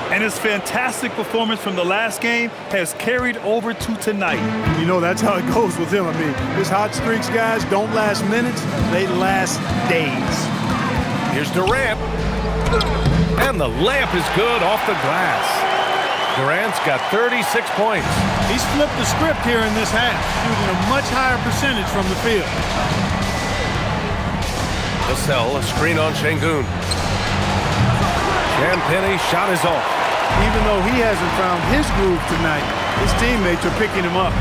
And his fantastic performance from the last game has carried over to tonight. You know, that's how it goes with him. I mean, his hot streaks, guys, don't last minutes. They last days. Here's Durant. And the layup is good off the glass. Durant's got 36 points. He's flipped the script here in this half, shooting a much higher percentage from the field. Vassell, a screen on Şengün. Champagnie's shot is off. Even though he hasn't found his groove tonight, his teammates are picking him up.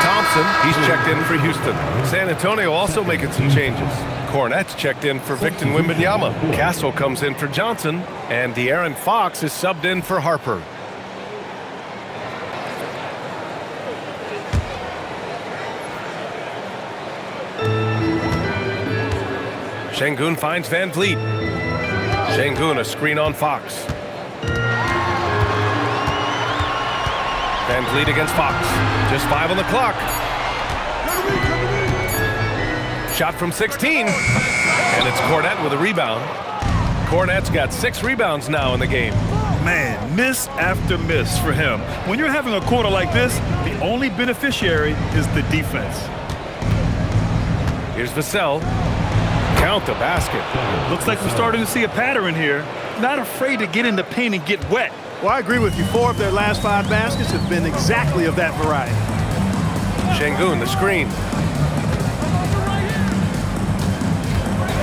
Thompson, he's checked in for Houston. San Antonio also making some changes. Cornette's checked in for Victor Wembanyama. Castle comes in for Johnson. And De'Aaron Fox is subbed in for Harper. Şengün finds Van Vliet. Şengün, a screen on Fox. Van Vliet against Fox. Just 5 on the clock. Shot from 16. And it's Cornette with a rebound. Cornette's got 6 rebounds now in the game. Man, miss after miss for him. When you're having a quarter like this, the only beneficiary is the defense. Here's Vassell. Count the basket. Looks like we're starting to see a pattern here. Not afraid to get in the paint and get wet. Well, I agree with you. 4 of their last 5 baskets have been exactly of that variety. Şengün, the screen.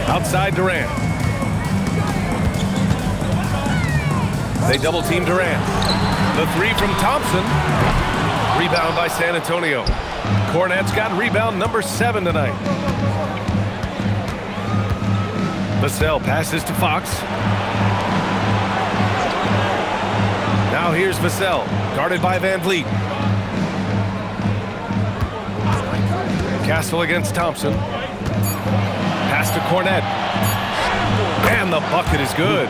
Outside Durant. They double team Durant. The 3 from Thompson. Rebound by San Antonio. Cornette's got rebound number 7 tonight. Vassell passes to Fox. Now here's Vassell, guarded by Van Vliet. Castle against Thompson. Pass to Cornette. And the bucket is good.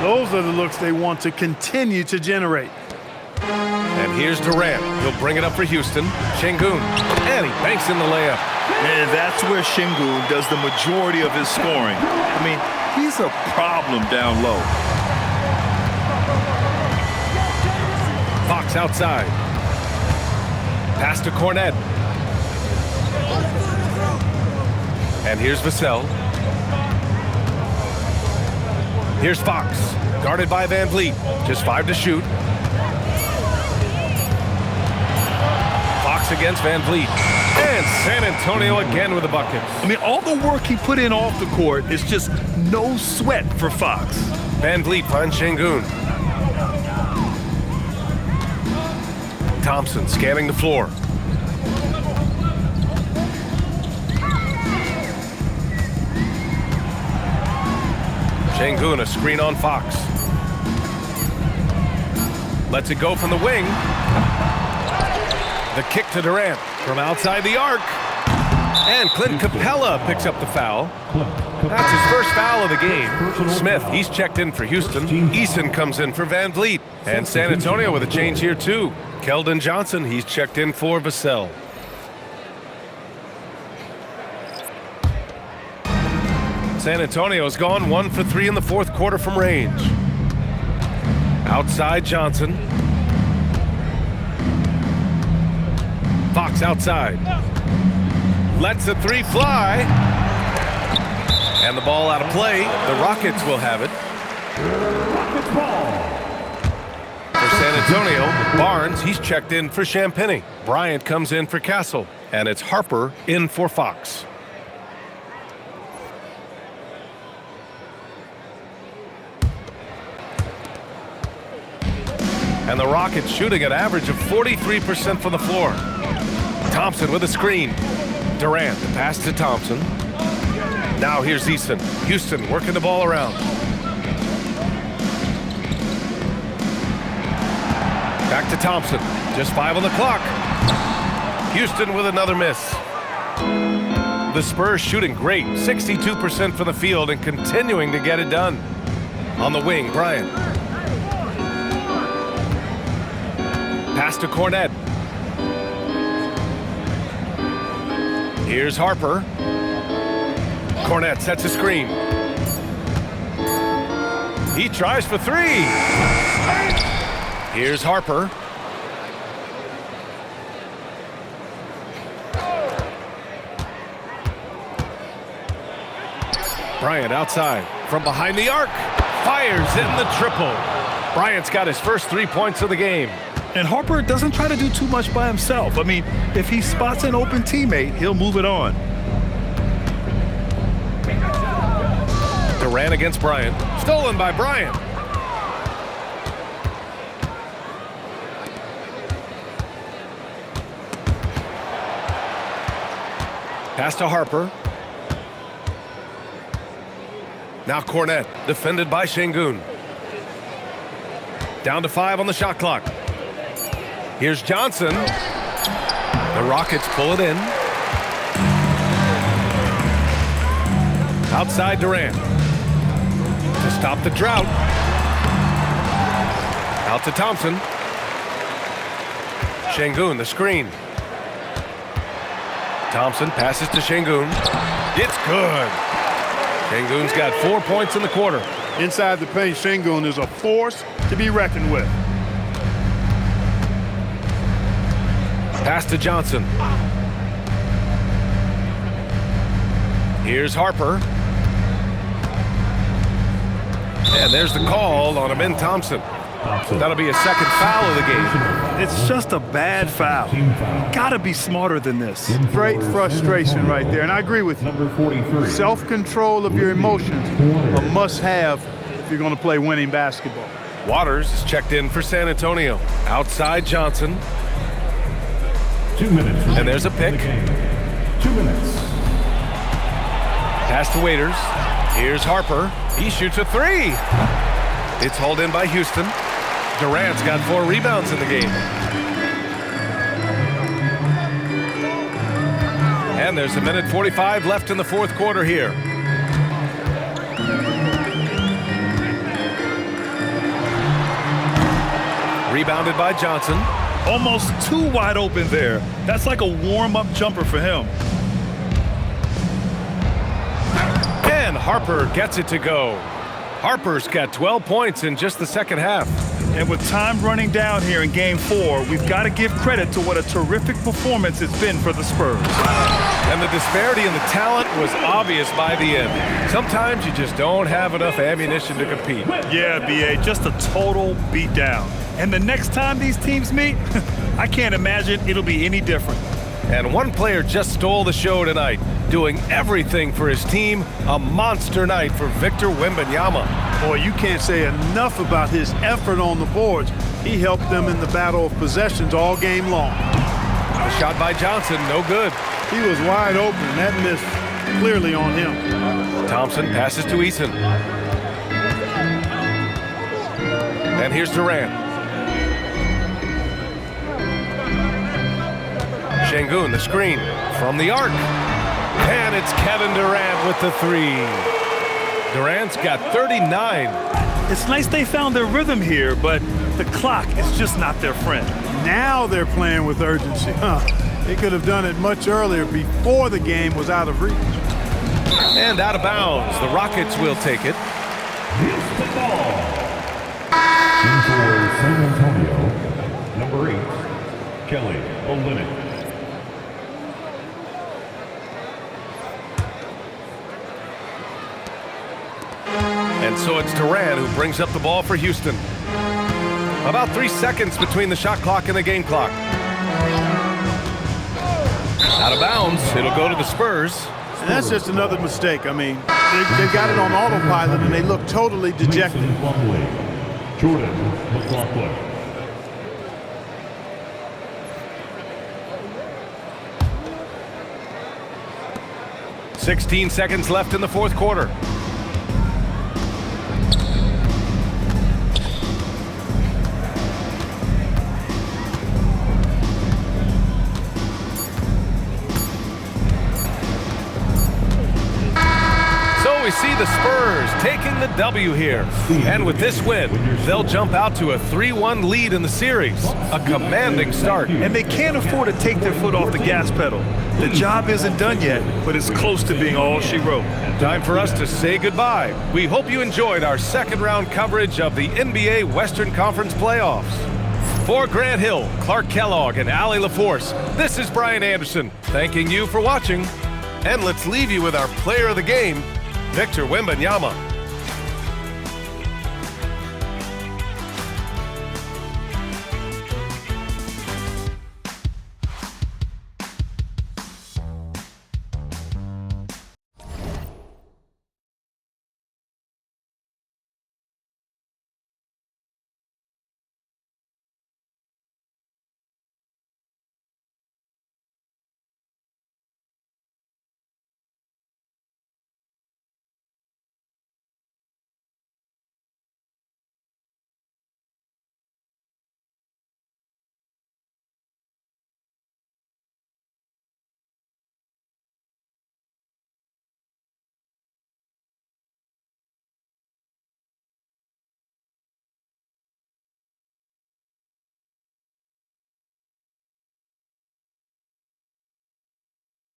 Those are the looks they want to continue to generate. And here's Durant. He'll bring it up for Houston. Şengün. And he banks in the layup. And that's where Şengün does the majority of his scoring. I mean, he's a problem down low. Fox outside. Pass to Cornette. And here's Vassell. Here's Fox, guarded by Van Vliet. Just 5 to shoot. Fox against Van Vliet. And San Antonio again with the buckets. I mean, all the work he put in off the court is just no sweat for Fox. Van Vliet finds Şengün. Thompson scanning the floor. Şengün, a screen on Fox. Lets it go from the wing. The kick to Durant from outside the arc. And Clint Capella picks up the foul. That's his first foul of the game. Smith, he's checked in for Houston. Eason comes in for Van Vliet. And San Antonio with a change here too. Keldon Johnson, he's checked in for Vassell. San Antonio's gone 1 for 3 in the fourth quarter from range. Outside Johnson. Fox outside. Lets the 3 fly. And the ball out of play. The Rockets will have it. For San Antonio, Barnes, he's checked in for Champagny. Bryant comes in for Castle. And it's Harper in for Fox. And the Rockets shooting an average of 43% from the floor. Thompson with a screen. Durant, the pass to Thompson. Now here's Eason. Houston working the ball around. Back to Thompson. Just 5 on the clock. Houston with another miss. The Spurs shooting great. 62% from the field and continuing to get it done. On the wing, Bryant. Pass to Cornet. Here's Harper. Cornet sets a screen. He tries for 3. Here's Harper. Bryant outside. From behind the arc. Fires in the triple. Bryant's got his first 3 points of the game. And Harper doesn't try to do too much by himself. I mean, if he spots an open teammate, he'll move it on. Durant against Bryant. Stolen by Bryant. Pass to Harper. Now Cornet, defended by Şengün. Down to 5 on the shot clock. Here's Johnson. The Rockets pull it in. Outside Durant. To stop the drought. Out to Thompson. Şengün, the screen. Thompson passes to Şengün. It's good. Şengün's got 4 points in the quarter. Inside the paint, Şengün is a force to be reckoned with. Pass to Johnson. Here's Harper. And there's the call on Ben Thompson. That'll be a second foul of the game. It's just a bad foul. Gotta be smarter than this. Great frustration right there, and I agree with you. Self-control of your emotions, a must-have if you're going to play winning basketball. Waters is checked in for San Antonio. Outside Johnson. 2 minutes. And there's a pick. 2 minutes. Pass to Waiters. Here's Harper. He shoots a 3. It's hauled in by Houston. Durant's got 4 rebounds in the game. And there's 1:45 left in the fourth quarter here. Rebounded by Johnson. Almost too wide open there. That's like a warm-up jumper for him. And Harper gets it to go. Harper's got 12 points in just the second half. And with time running down here in Game 4, we've got to give credit to what a terrific performance it's been for the Spurs. And the disparity in the talent was obvious by the end. Sometimes you just don't have enough ammunition to compete. Yeah, B.A., just a total beatdown. And the next time these teams meet, I can't imagine it'll be any different. And one player just stole the show tonight, doing everything for his team. A monster night for Victor Wembanyama. Boy, you can't say enough about his effort on the boards. He helped them in the battle of possessions all game long. A shot by Johnson, no good. He was wide open. That missed clearly on him. Thompson passes to Eason. And here's Durant. Şengün, the screen from the arc. And it's Kevin Durant with the three. Durant's got 39. It's nice they found their rhythm here, but the clock is just not their friend. Now they're playing with urgency. They could have done it much earlier before the game was out of reach. And out of bounds. The Rockets will take it. Here's the ball. In for San Antonio, number 8, Kelly Olynyk. And so it's Durant who brings up the ball for Houston. About 3 seconds between the shot clock and the game clock. Out of bounds. It'll go to the Spurs. And that's just another mistake. I mean, they got it on autopilot, and they look totally dejected. Jordan McLaughlin. – 16 seconds left in the fourth quarter. We see the Spurs taking the W here. And with this win, they'll jump out to a 3-1 lead in the series. A commanding start. And they can't afford to take their foot off the gas pedal. The job isn't done yet, but it's close to being all she wrote. Time for us to say goodbye. We hope you enjoyed our second round coverage of the NBA Western Conference playoffs. For Grant Hill, Clark Kellogg, and Allie LaForce, this is Brian Anderson, thanking you for watching. And let's leave you with our player of the game, Victor Wembanyama.